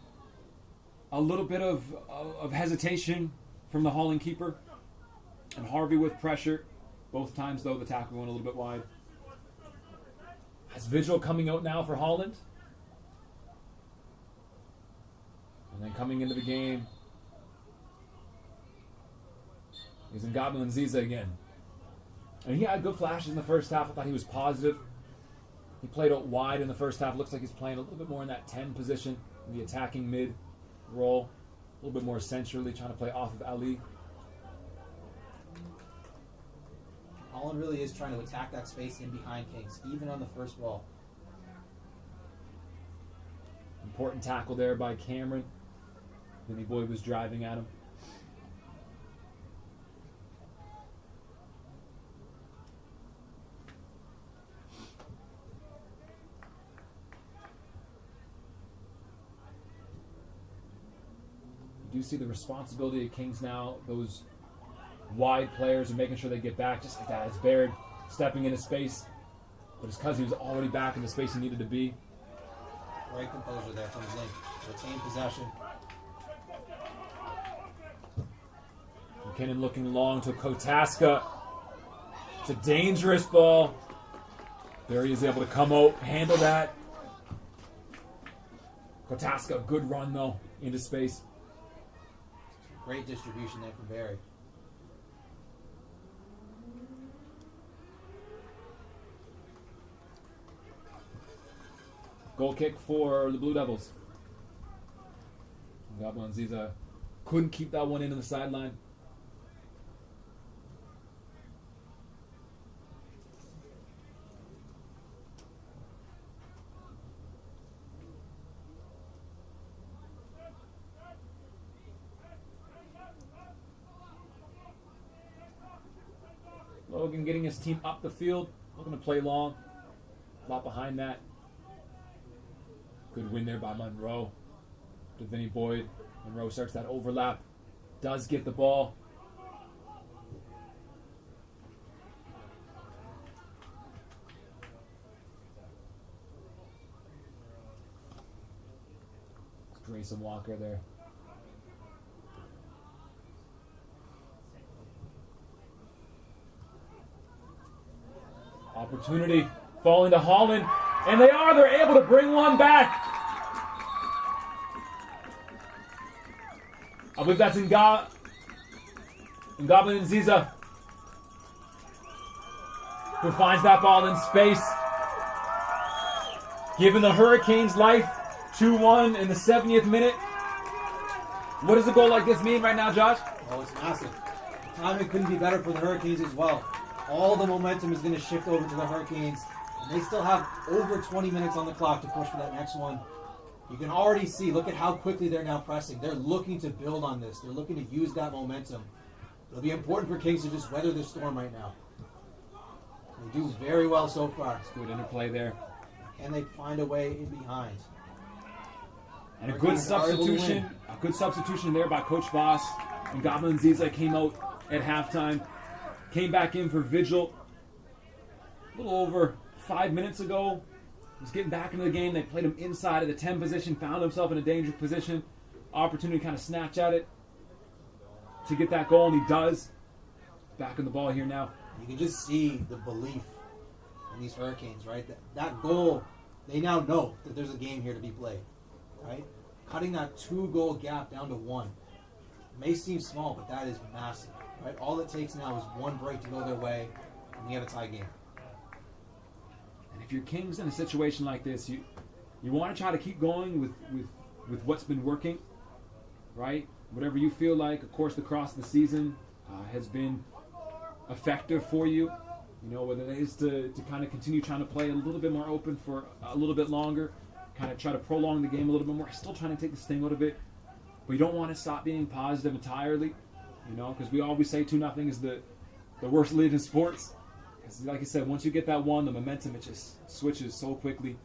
a little bit of hesitation from the Holland keeper. And Harvey with pressure. Both times, though, the tackle went a little bit wide. Has Vigil coming out now for Holland. And then coming into the game is Ngabou Nziza again. And he had good flashes in the first half. I thought he was positive. He played out wide in the first half. Looks like he's playing a little bit more in that 10 position, in the attacking mid role. A little bit more centrally, trying to play off of Ali. Holland really is trying to attack that space in behind Kings, even on the first ball. Important tackle there by Cameron. Vinny Boy was driving at him. You do see the responsibility of Kings now. Those wide players are making sure they get back just like that. It's Baird stepping into space, but it's because he was already back in the space he needed to be. Great composure there from Zink. Retain possession. McKinnon looking long to Kotaska. It's a dangerous ball. Barry is able to come out, handle that. Kotaska, good run though, into space. Great distribution there from Barry. Goal kick for the Blue Devils. Ngabou Nziza couldn't keep that one into the sideline. Logan getting his team up the field, looking to play long. A lot behind that. Good win there by Monroe to Vinny Boyd. Monroe starts that overlap. Does get the ball. Grayson Walker there. Opportunity falling to Holland. And they're able to bring one back. I believe that's Ngabou Nziza, who finds that ball in space. Giving the Hurricanes life, 2-1 in the 70th minute. What does a goal like this mean right now, Josh? Oh, it's massive. The timing couldn't be better for the Hurricanes as well. All the momentum is going to shift over to the Hurricanes. And they still have over 20 minutes on the clock to push for that next one. You can already see, look at how quickly they're now pressing. They're looking to build on this. They're looking to use that momentum. It'll be important for Kings to just weather this storm right now. They do very well so far. Good interplay there. Can they find a way in behind? And a good substitution. A good substitution there by Coach Voss. And Ngabou Nziza came out at halftime. Came back in for Vigil. A little over 5 minutes ago. Was getting back into the game. They played him inside of the 10 position. Found himself in a dangerous position. Opportunity to kind of snatch at it to get that goal, and he does. Back in the ball here now. You can just see the belief in these Hurricanes, right? That goal they now know that there's a game here to be played, right? Cutting that 2-goal gap down to 1 may seem small, but that is massive, right? All it takes now is one break to go their way, and we have a tie game. And if you're Kings in a situation like this, you want to try to keep going with what's been working, right? Whatever you feel like, of course, across the season has been effective for you. You know, whether it is to kind of continue trying to play a little bit more open for a little bit longer, kind of try to prolong the game a little bit more, still trying to take the sting out of it. But you don't want to stop being positive entirely, you know, because we always say 2-0 is the worst lead in sports. Because like I said, once you get that one, the momentum, it just switches so quickly.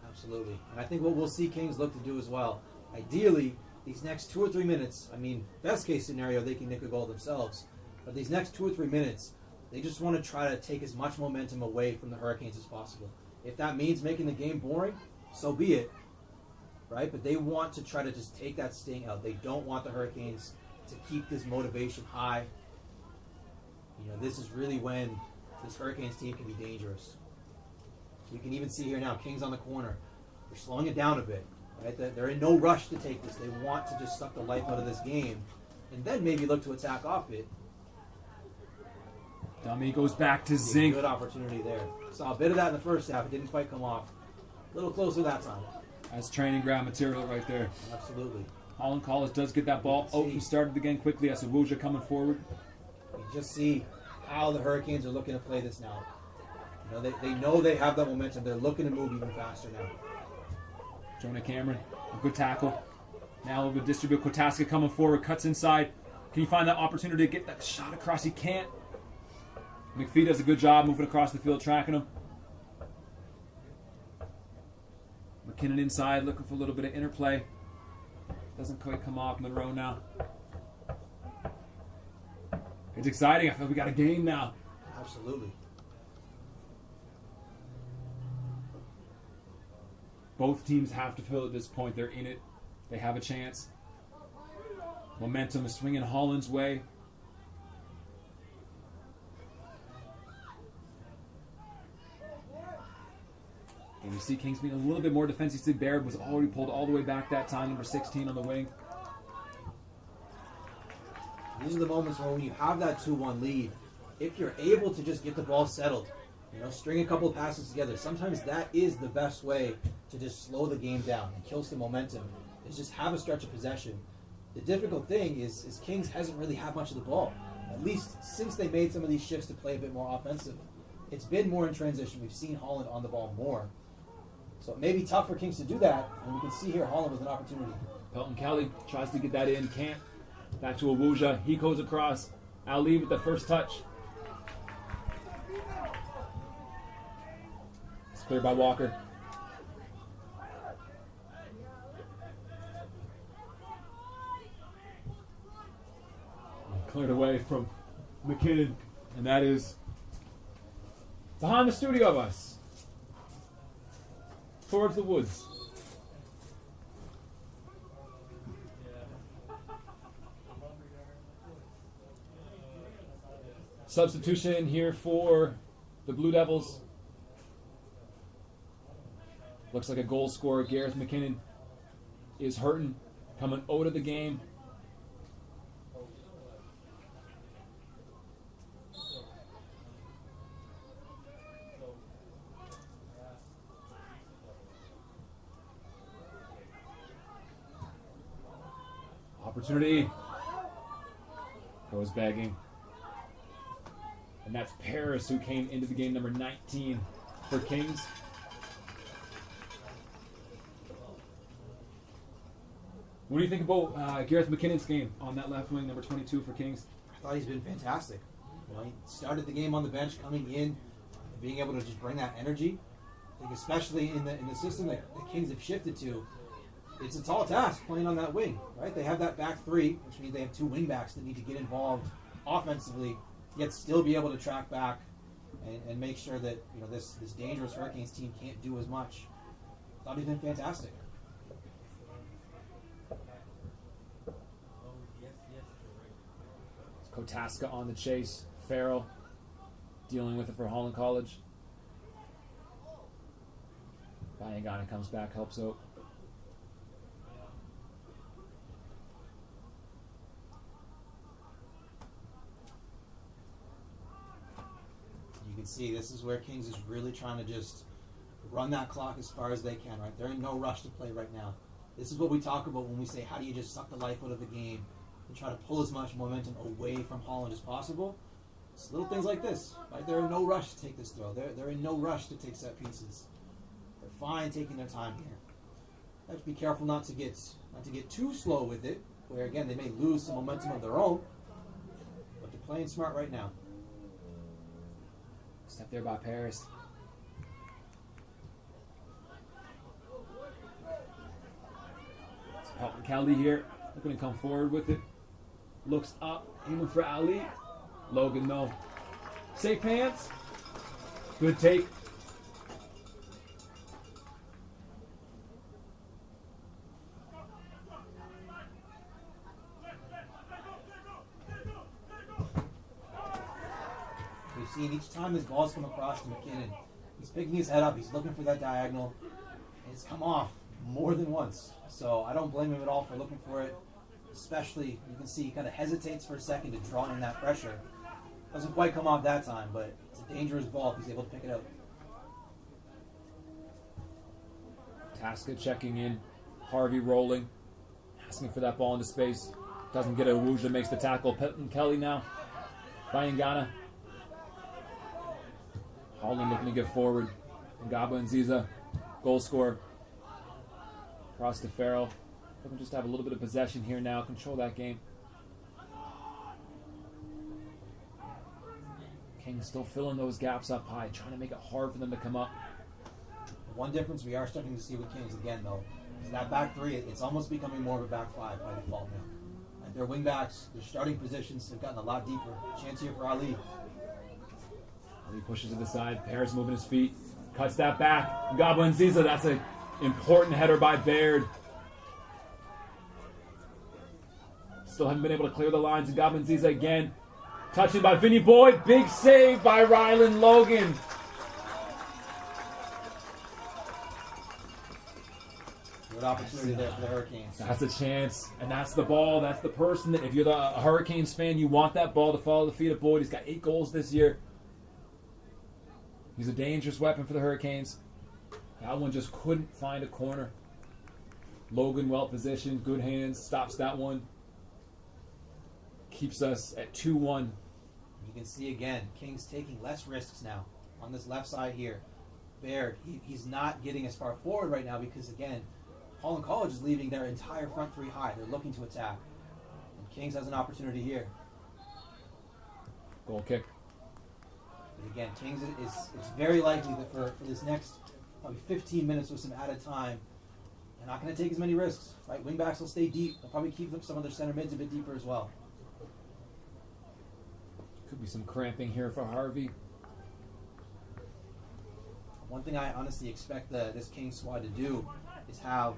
Absolutely. And I think what we'll see Kings look to do as well, ideally, these next 2 or 3 minutes, I mean, best case scenario, they can nick a goal themselves. But these next 2 or 3 minutes, they just want to try to take as much momentum away from the Hurricanes as possible. If that means making the game boring, so be it, right? But they want to try to just take that sting out. They don't want the Hurricanes to keep this motivation high. You know, this is really when this Hurricanes team can be dangerous. You can even see here now, Kings on the corner. They're slowing it down a bit, right? They're in no rush to take this. They want to just suck the life out of this game and then maybe look to attack off it. Dummy goes back to Zink. Good opportunity there. Saw a bit of that in the first half. It didn't quite come off. A little closer that time. That's training ground material right there. Absolutely. Holland College does get that ball out and started the game quickly as Wuja coming forward. You just see how the Hurricanes are looking to play this now. You know, they know they have that momentum. They're looking to move even faster now. Jonah Cameron, a good tackle. Now with distribute, Kotaska coming forward, cuts inside. Can you find that opportunity to get that shot across? He can't. McPhee does a good job moving across the field, tracking him. McKinnon inside, looking for a little bit of interplay. Doesn't quite come off. Monroe now. It's exciting. I feel we got a game now. Absolutely. Both teams have to feel at this point they're in it. They have a chance. Momentum is swinging Holland's way. And you see Kings being a little bit more defensive. Baird was already pulled all the way back that time, number 16 on the wing. These are the moments where when you have that 2-1 lead, if you're able to just get the ball settled, you know, string a couple of passes together, sometimes that is the best way to just slow the game down and kill some momentum, is just have a stretch of possession. The difficult thing is Kings hasn't really had much of the ball, at least since they made some of these shifts to play a bit more offensive. It's been more in transition. We've seen Holland on the ball more. So it may be tough for Kings to do that, and we can see here Holland with an opportunity. Pelton Kelly tries to get that in, can't. Back to Awuja. He goes across. Ali with the first touch. It's cleared by Walker. Cleared away from McKinnon. And that is behind the studio of us. Towards the woods. Substitution here for the Blue Devils. Looks like a goal scorer. Gareth McKinnon is hurting, coming out of the game. Opportunity. Goes begging. And that's Paris who came into the game, number 19 for Kings. What do you think about Gareth McKinnon's game on that left wing, number 22 for Kings? I thought he's been fantastic. You know, he started the game on the bench, coming in, and being able to just bring that energy. I think especially in the system that the Kings have shifted to, it's a tall task playing on that wing, right? They have that back three, which means they have two wing backs that need to get involved offensively, yet still be able to track back and make sure that, you know, this dangerous Hurricanes team can't do as much. I thought he's been fantastic. Kotaska on the chase. Farrell dealing with it for Holland College. Bayangana comes back, helps out. You can see this is where Kings is really trying to just run that clock as far as they can, right? They're in no rush to play right now. This is what we talk about when we say, how do you just suck the life out of the game and try to pull as much momentum away from Holland as possible? It's little things like this, right? They're in no rush to take this throw. They're in no rush to take set pieces. They're fine taking their time here. Have to be careful not to get too slow with it, where again they may lose some momentum of their own. But they're playing smart right now. Step there by Paris. Pelton Kelly here, looking to come forward with it. Looks up, aiming for Ali. Logan, no. Safe hands. Good take. We've seen each time his balls come across to McKinnon, he's picking his head up, he's looking for that diagonal, and it's come off more than once. So I don't blame him at all for looking for it. Especially, you can see he kind of hesitates for a second to draw in that pressure. Doesn't quite come off that time, but it's a dangerous ball if he's able to pick it up. Tasca checking in. Harvey rolling. Asking for that ball into space. Doesn't get it. Aruja makes the tackle. Pelton Kelly now. Bayangana. Holland looking to get forward. Ngaba and Ziza. Goal scorer. Cross to Farrell. Looking just to have a little bit of possession here now. Control that game. Kings still filling those gaps up high. Trying to make it hard for them to come up. One difference we are starting to see with Kings again, though, is that back three, it's almost becoming more of a back five by default now. And their wing backs, their starting positions have gotten a lot deeper. Chance here for Ali. Ali pushes to the side. Paris moving his feet. Cuts that back. Ngaba and Ziza. That's an important header by Baird. Still haven't been able to clear the lines. Ngaba and Ziza again. Touching by Vinny Boyd. Big save by Rylan Logan. Good opportunity there for the Hurricanes. That's a chance. And that's the ball. That's the person that, if you're the Hurricanes fan, you want that ball to follow the feet of Boyd. He's got 8 goals this year. He's a dangerous weapon for the Hurricanes. That one just couldn't find a corner. Logan well positioned. Good hands. Stops that one. Keeps us at 2-1. You can see again, Kings taking less risks now on this left side here. Baird, he's not getting as far forward right now because, again, Holland College is leaving their entire front three high. They're looking to attack. And Kings has an opportunity here. Goal kick. But again, Kings it's very likely that for this next probably 15 minutes with some added time, they're not going to take as many risks. Right? Wingbacks will stay deep. They'll probably keep some of their center mids a bit deeper as well. Could be some cramping here for Harvey. One thing I honestly expect this Kings squad to do is have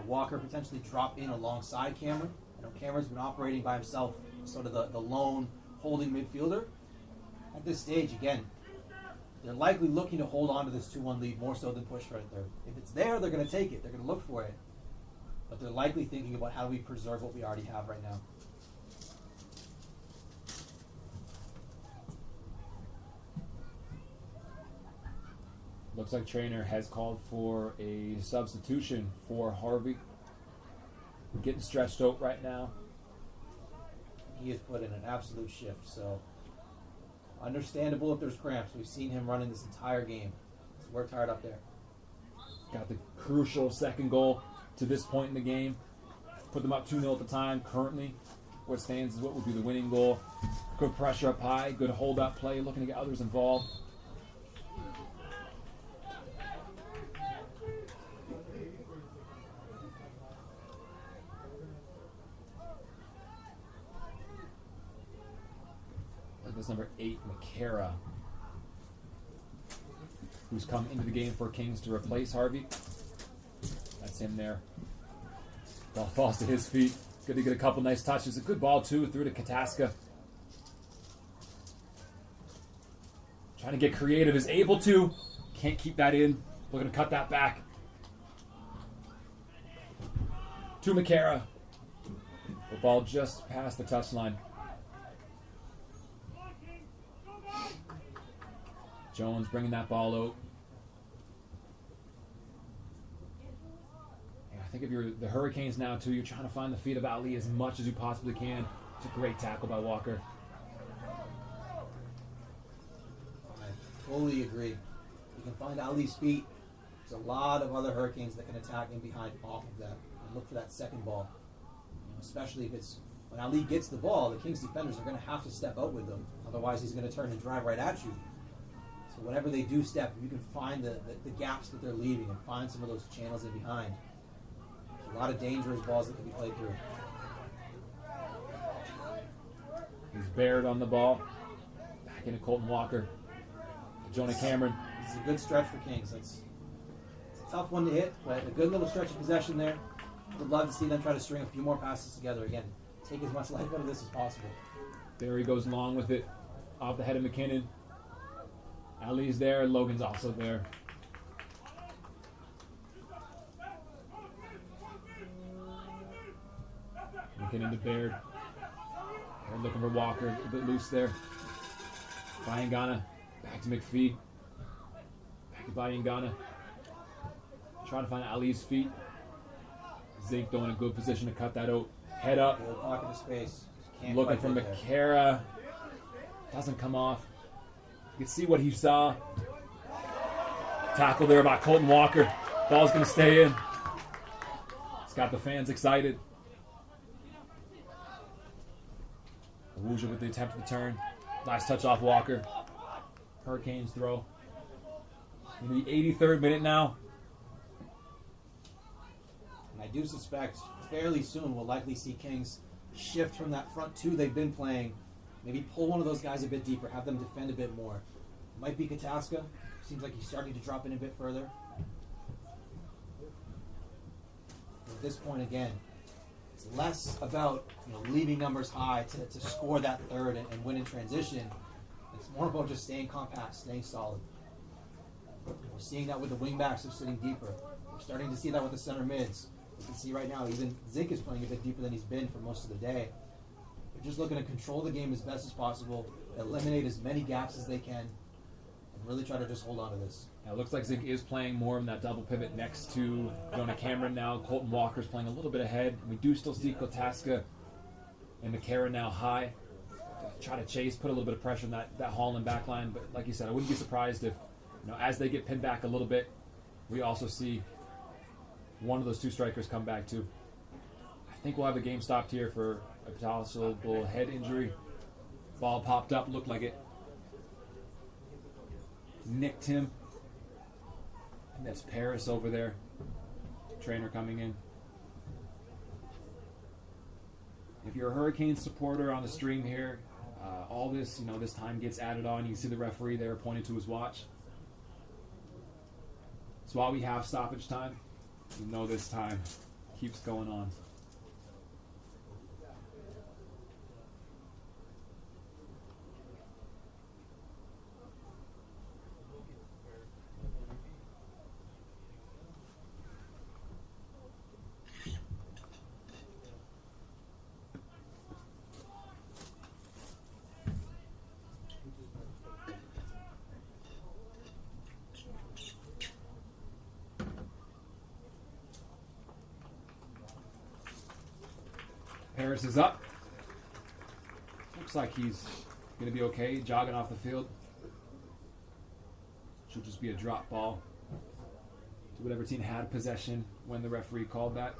Walker potentially drop in alongside Cameron. I know Cameron's been operating by himself, sort of the lone holding midfielder. At this stage, again, they're likely looking to hold on to this 2-1 lead more so than push right there. If it's there, they're going to take it. They're going to look for it. But they're likely thinking about how do we preserve what we already have right now. Looks like trainer has called for a substitution for Harvey. Getting stretched out right now. He has put in an absolute shift, so understandable if there's cramps. We've seen him running this entire game. He's worked hard up there. Got the crucial second goal to this point in the game. Put them up 2-0 at the time. Currently, what stands is what would be the winning goal. Good pressure up high, good hold-up play, looking to get others involved. This number 8, McCara, who's come into the game for Kings to replace Harvey. That's him there. Ball falls to his feet. Good to get a couple nice touches. A good ball, too, through to Katasca. Trying to get creative, is able to. Can't keep that in. Looking to cut that back. to McCara. The ball just past the touchline. Jones bringing that ball out. And I think if you're the Hurricanes now too, you're trying to find the feet of Ali as much as you possibly can. It's a great tackle by Walker. I fully agree. You can find Ali's feet. There's a lot of other Hurricanes that can attack in behind off of that and look for that second ball. Especially if it's when Ali gets the ball, the Kings defenders are going to have to step out with them. Otherwise, he's going to turn and drive right at you. So whenever they do step, if you can find the gaps that they're leaving and find some of those channels in behind, there's a lot of dangerous balls that can be played through. He's Baird on the ball. Back into Colton Walker. Jonah Cameron. It's a good stretch for Kings. It's a tough one to hit, but a good little stretch of possession there. Would love to see them try to string a few more passes together. Again, take as much life out of this as possible. There he goes long with it. Off the head of McKinnon. Ali's there. Logan's also there. McKinnon to Baird. Baird looking for Walker. A bit loose there. Bayangana. Back to McPhee. Back to Bayangana. Trying to find Ali's feet. Zink though in a good position to cut that out. Head up. Good pocket of space. Can't Looking quite for get there. McCara. Doesn't come off. You can see what he saw. Tackle there by Colton Walker. Ball's going to stay in. It's got the fans excited. Awuja with the attempt to turn. Nice touch off Walker. Hurricanes throw. In the 83rd minute now. And I do suspect fairly soon we'll likely see Kings shift from that front two they've been playing. Maybe pull one of those guys a bit deeper, have them defend a bit more. Might be Kataska. Seems like he's starting to drop in a bit further. At this point, again, it's less about leaving numbers high to score that third and win in transition. It's more about just staying compact, staying solid. We're seeing that with the wingbacks who are sitting deeper. We're starting to see that with the center mids. You can see right now, even Zink is playing a bit deeper than he's been for most of the day. They're just looking to control the game as best as possible, eliminate as many gaps as they can, and really try to just hold on to this. Now it looks like Zink is playing more in that double pivot next to Jonah Cameron now. Colton Walker's playing a little bit ahead. We do still see Kotaska and McCara now high. Try to chase, put a little bit of pressure on that Holland back line. But like you said, I wouldn't be surprised if, as they get pinned back a little bit, we also see one of those two strikers come back too. I think we'll have the game stopped here for a possible head injury. Ball popped up, looked like it nicked him. And that's Paris over there. Trainer coming in. If you're a Hurricanes supporter on the stream here, all this, this time gets added on. You can see the referee there pointing to his watch. So while we have stoppage time, this time keeps going on. Harris is up. Looks like he's going to be okay, jogging off the field. Should just be a drop ball to whatever team had possession when the referee called that.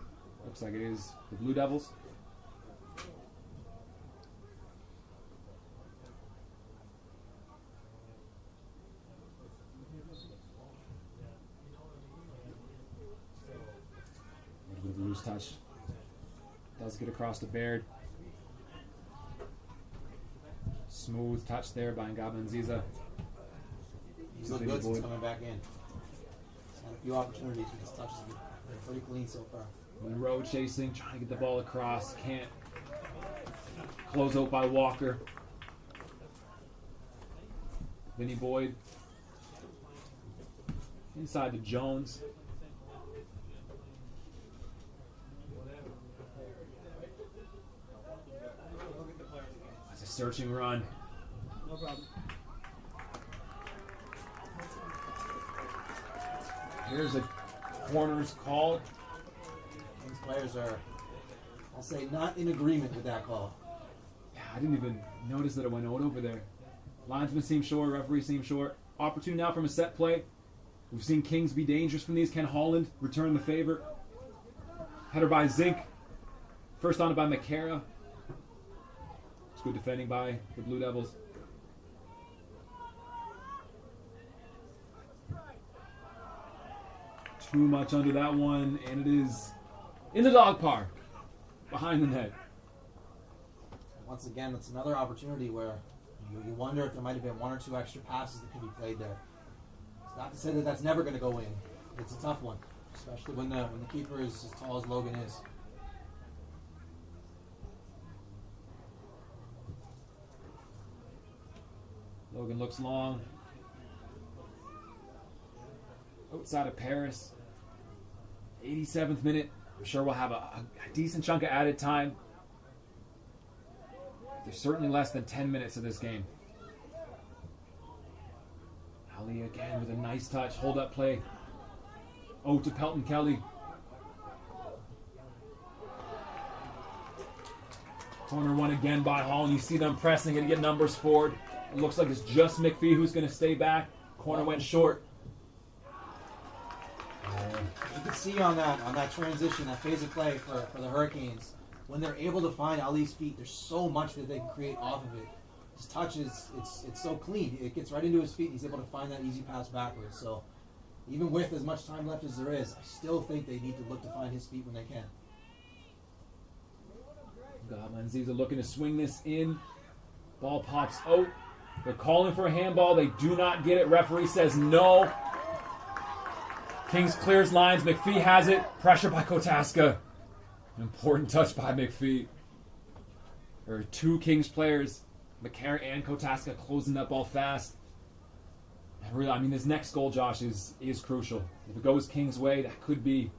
Looks like it is the Blue Devils. A little bit of a loose touch. Does get across to Baird. Smooth touch there by Ngaba Nziza. He's looked good since coming back in. He's had a few opportunities with his touches. They're pretty clean so far. Monroe chasing, trying to get the ball across. Can't. Close out by Walker. Vinny Boyd. Inside to Jones. searching run. No problem. Here's a corners called. These players are, I'll say, not in agreement with that call. Yeah, I didn't even notice that it went out over there. Linesman seems short, referee seems short. Opportunity now from a set play. We've seen Kings be dangerous from these. Can Holland return the favor? Header by Zink. First on it by McCara. It's good defending by the Blue Devils. Too much under that one, and it is in the dog park, behind the net. Once again, it's another opportunity where you wonder if there might have been one or two extra passes that could be played there. It's not to say that that's never going to go in. It's a tough one, especially when the keeper is as tall as Logan is. Logan looks long. Outside of Paris. 87th minute. I'm sure we'll have a decent chunk of added time. There's certainly less than 10 minutes of this game. Ali again with a nice touch. Hold up play. Oh, to Pelton Kelly. Corner one again by Holland. You see them pressing and get numbers forward. It looks like it's just McPhee who's going to stay back. Corner went short. You can see on that transition, that phase of play for the Hurricanes, when they're able to find Ali's feet, there's so much that they can create off of it. His touch is it's so clean. It gets right into his feet, and he's able to find that easy pass backwards. So even with as much time left as there is, I still think they need to look to find his feet when they can. Lindsay's looking to swing this in. Ball pops out. They're calling for a handball. They do not get it. Referee says no. Kings clears lines. McPhee has it. Pressure by Kotaska. An important touch by McPhee. There are two Kings players, McCarron and Kotaska, closing that ball fast. And really, I mean, this next goal, Josh, is crucial. If it goes Kings' way, that could be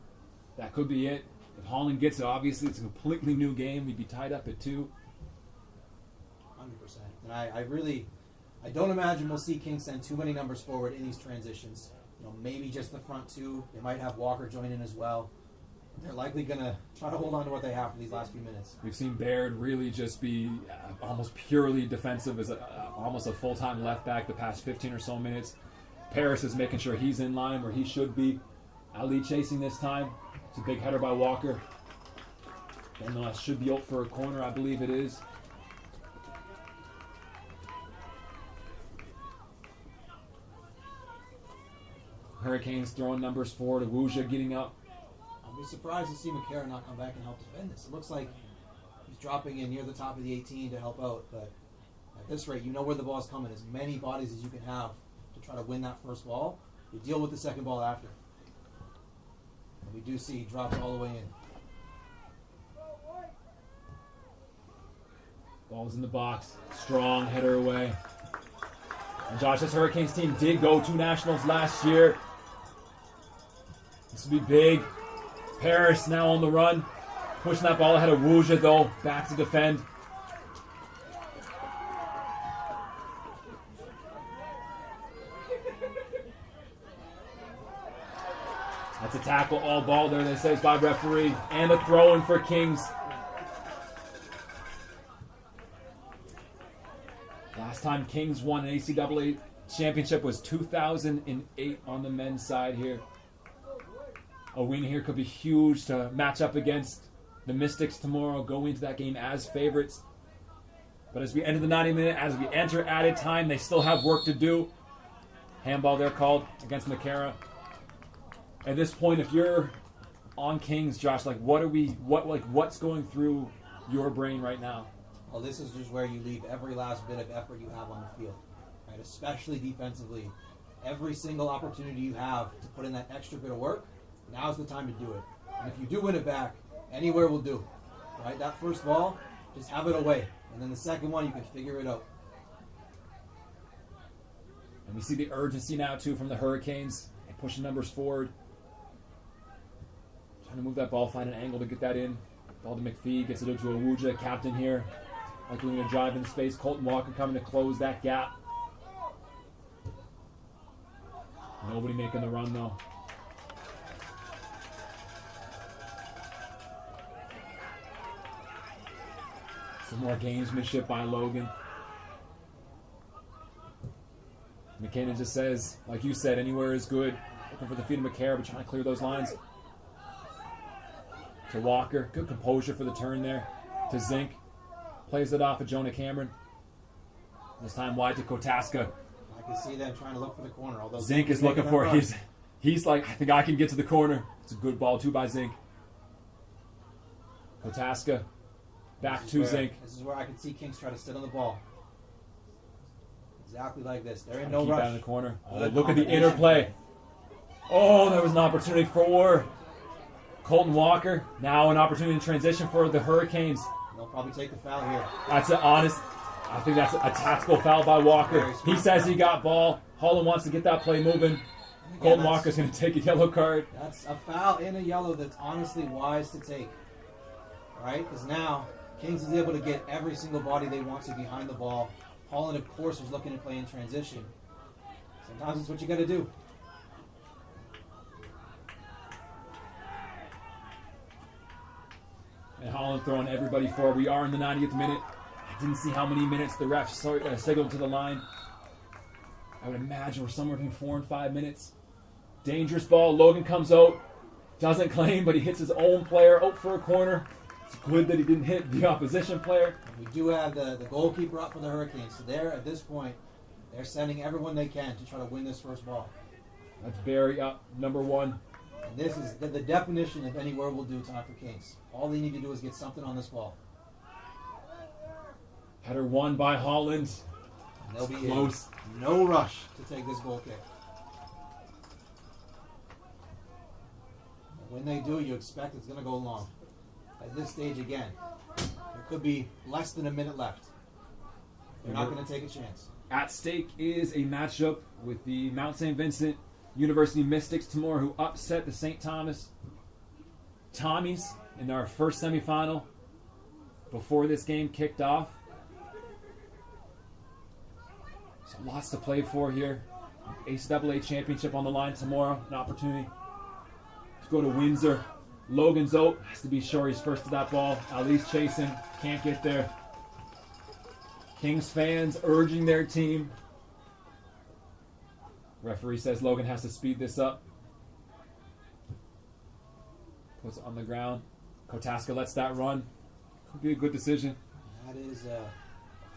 it. If Holland gets it, obviously it's a completely new game. We'd be tied up at 2. 100%. And I don't imagine we'll see Kings send too many numbers forward in these transitions. Maybe just the front two. They might have Walker join in as well. They're likely going to try to hold on to what they have for these last few minutes. We've seen Baird really just be almost purely defensive as almost a full-time left back the past 15 or so minutes. Paris is making sure he's in line where he should be. Ali chasing this time. It's a big header by Walker. Nonetheless, should be out for a corner, I believe it is. Hurricanes throwing numbers forward. Awuja getting up. I'll be surprised to see McCarron not come back and help defend this. It looks like he's dropping in near the top of the 18 to help out, but at this rate, you know where the ball's coming. As many bodies as you can have to try to win that first ball. You deal with the second ball after. And we do see he drops all the way in. Ball's in the box. Strong header away. And Josh, this Hurricanes team did go to Nationals last year. This will be big. Paris now on the run. Pushing that ball ahead of Awuja, though. Back to defend. That's a tackle, all ball there, they say, it's by referee. And a throw-in for Kings. Last time Kings won an ACAA championship was 2008 on the men's side here. A win here could be huge to match up against the Mystics tomorrow, go into that game as favorites. But as we enter the 90 minute, as we enter added time, they still have work to do. Handball there called against McCara. At this point, if you're on Kings, Josh, what's going through your brain right now? Well, this is just where you leave every last bit of effort you have on the field, right? Especially defensively. Every single opportunity you have to put in that extra bit of work, now's the time to do it. And if you do win it back, anywhere will do, right? That first ball, just have it away. And then the second one, you can figure it out. And we see the urgency now, too, from the Hurricanes. They pushing numbers forward. Trying to move that ball, find an angle to get that in. Ball to McPhee, gets it into Awuja, captain here. Like we're going to drive in space. Colton Walker coming to close that gap. Nobody making the run, though. Some more gamesmanship by Logan. McKinnon just says, like you said, anywhere is good. Looking for the feet of McCara, but trying to clear those lines. To Walker. Good composure for the turn there. To Zink. Plays it off of Jonah Cameron. This time wide to Kotaska. I can see them trying to look for the corner. Although Zink is looking for it. He's like, I think I can get to the corner. It's a good ball, too, by Zink. Kotaska. Back to Zink. This is where I can see Kings try to sit on the ball. Exactly like this. They're in No no keep rush. that in the corner. Oh, look at the interplay. Oh, there was an opportunity for Colton Walker. Now an opportunity in transition for the Hurricanes. They'll probably take the foul here. That's an honest. I think that's a tactical foul by Walker. He says he got ball. Holland wants to get that play moving. Colton Walker's going to take a yellow card. That's a foul and a yellow that's honestly wise to take. Right? Because now Kings is able to get every single body they want to behind the ball. Holland, of course, was looking to play in transition. Sometimes it's what you got to do. And Holland throwing everybody forward. We are in the 90th minute. I didn't see how many minutes the ref signaled to the line. I would imagine we're somewhere between 4 and 5 minutes. Dangerous ball. Logan comes out. Doesn't claim, but he hits his own player out for a corner. It's good that he didn't hit the opposition player. We do have the goalkeeper up for the Hurricanes. So they're, at this point, they're sending everyone they can to try to win this first ball. That's Barry up, number 1. And this is the definition of anywhere will do time for Kings. All they need to do is get something on this ball. Header won by Holland. And they'll be Close. in no rush to take this goal kick. When they do, you expect it's going to go long. At this stage, again, there could be less than a minute left. They're not going to take a chance. At stake is a matchup with the Mount St. Vincent University Mystics tomorrow, who upset the St. Thomas Tommies in our first semifinal before this game kicked off. So lots to play for here. ACAA championship on the line tomorrow. An opportunity to go to Windsor. Logan's out. Has to be sure he's first to that ball. Ali's chasing. Can't get there. Kings fans urging their team. Referee says Logan has to speed this up. Puts it on the ground. Kotaska lets that run. Could be a good decision. That is a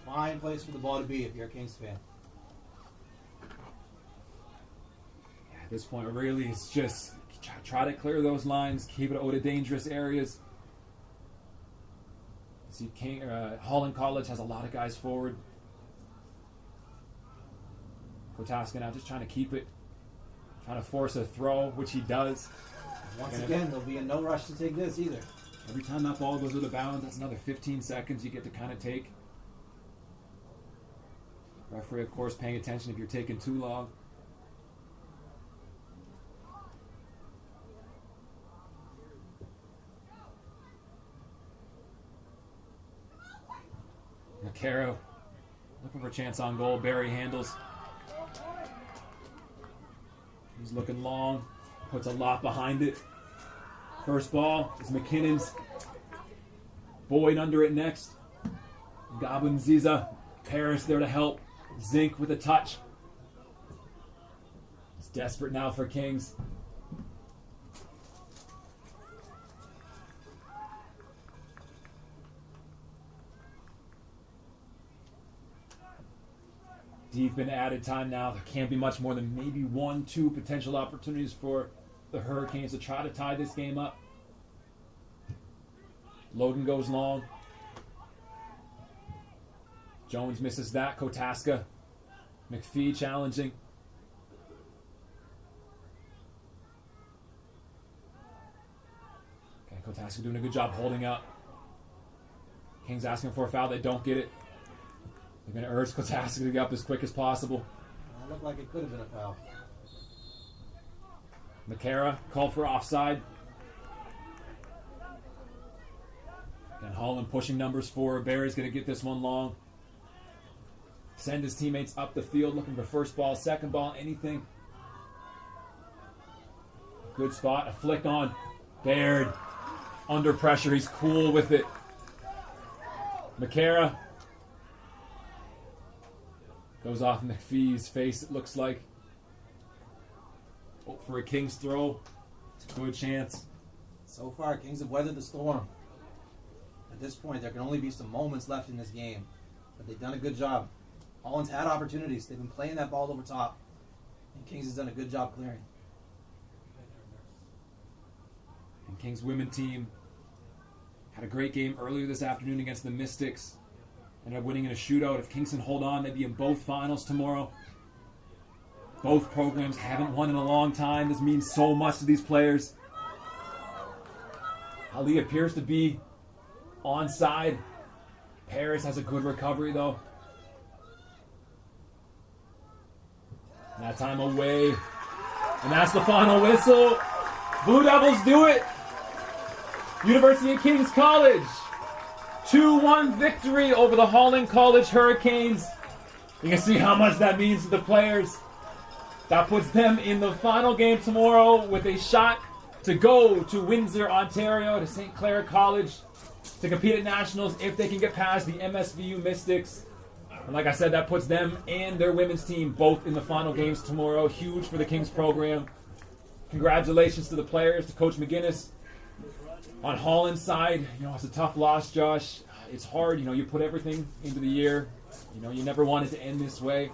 fine place for the ball to be if you're a Kings fan. At this point, really, it's just try to clear those lines, keep it out of dangerous areas. See, Holland College has a lot of guys forward. Kotaska now just trying to keep it, trying to force a throw, which he does. Once again, there'll be in no rush to take this either. Every time that ball goes with a bounds, that's another 15 seconds you get to kind of take. Referee, of course, paying attention if you're taking too long. McCara looking for a chance on goal. Barry handles. He's looking long. Puts a lot behind it. First ball is McKinnon's. Boyd under it next. Gabunziza. Paris there to help. Zink with a touch. It's desperate now for Kings. Deep in added time now. There can't be much more than maybe 1-2 potential opportunities for the Hurricanes to try to tie this game up. Logan goes long. Jones misses that. Kotaska. McPhee challenging. Okay, Kotaska doing a good job holding up. Kings asking for a foul. They don't get it. They're going to urge Kotaska to get up as quick as possible. That looked like it could have been a foul. McCara called for offside. And Holland pushing numbers forward. Barry's going to get this one long. Send his teammates up the field looking for first ball, second ball, anything. Good spot. A flick on. Baird under pressure. He's cool with it. McCara goes off McPhee's face, it looks like. Oh, for a Kings throw. Good chance. So far, Kings have weathered the storm. At this point, there can only be some moments left in this game. But they've done a good job. Holland's had opportunities. They've been playing that ball over top. And Kings has done a good job clearing. And Kings women team had a great game earlier this afternoon against the Mystics. Ended up winning in a shootout. If Kingston hold on, they'd be in both finals tomorrow. Both programs haven't won in a long time. This means so much to these players. Ali appears to be onside. Paris has a good recovery, though. And that time away. And that's the final whistle. Blue Devils do it. University of Kings College. 2-1 victory over the Holland College Hurricanes. You can see how much that means to the players. That puts them in the final game tomorrow with a shot to go to Windsor, Ontario, to St. Clair College to compete at Nationals if they can get past the MSVU Mystics. And like I said, that puts them and their women's team both in the final games tomorrow. Huge for the Kings program. Congratulations to the players, to Coach McGinnis. On Holland's side, it's a tough loss, Josh. It's hard, you put everything into the year. You never want it to end this way.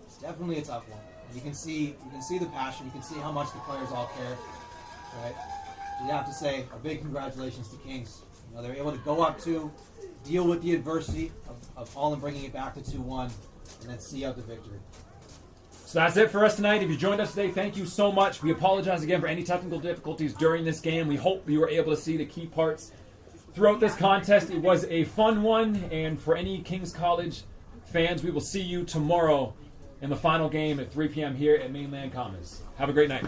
It's definitely a tough one. You can see the passion. You can see how much the players all care. Right? You have to say a big congratulations to Kings. They're able to go up to, deal with the adversity of Holland bringing it back to 2-1, and then see out the victory. So that's it for us tonight. If you joined us today, thank you so much. We apologize again for any technical difficulties during this game. We hope you were able to see the key parts throughout this contest. It was a fun one, and for any Kings College fans, we will see you tomorrow in the final game at 3 p.m. here at Mainland Commons. Have a great night.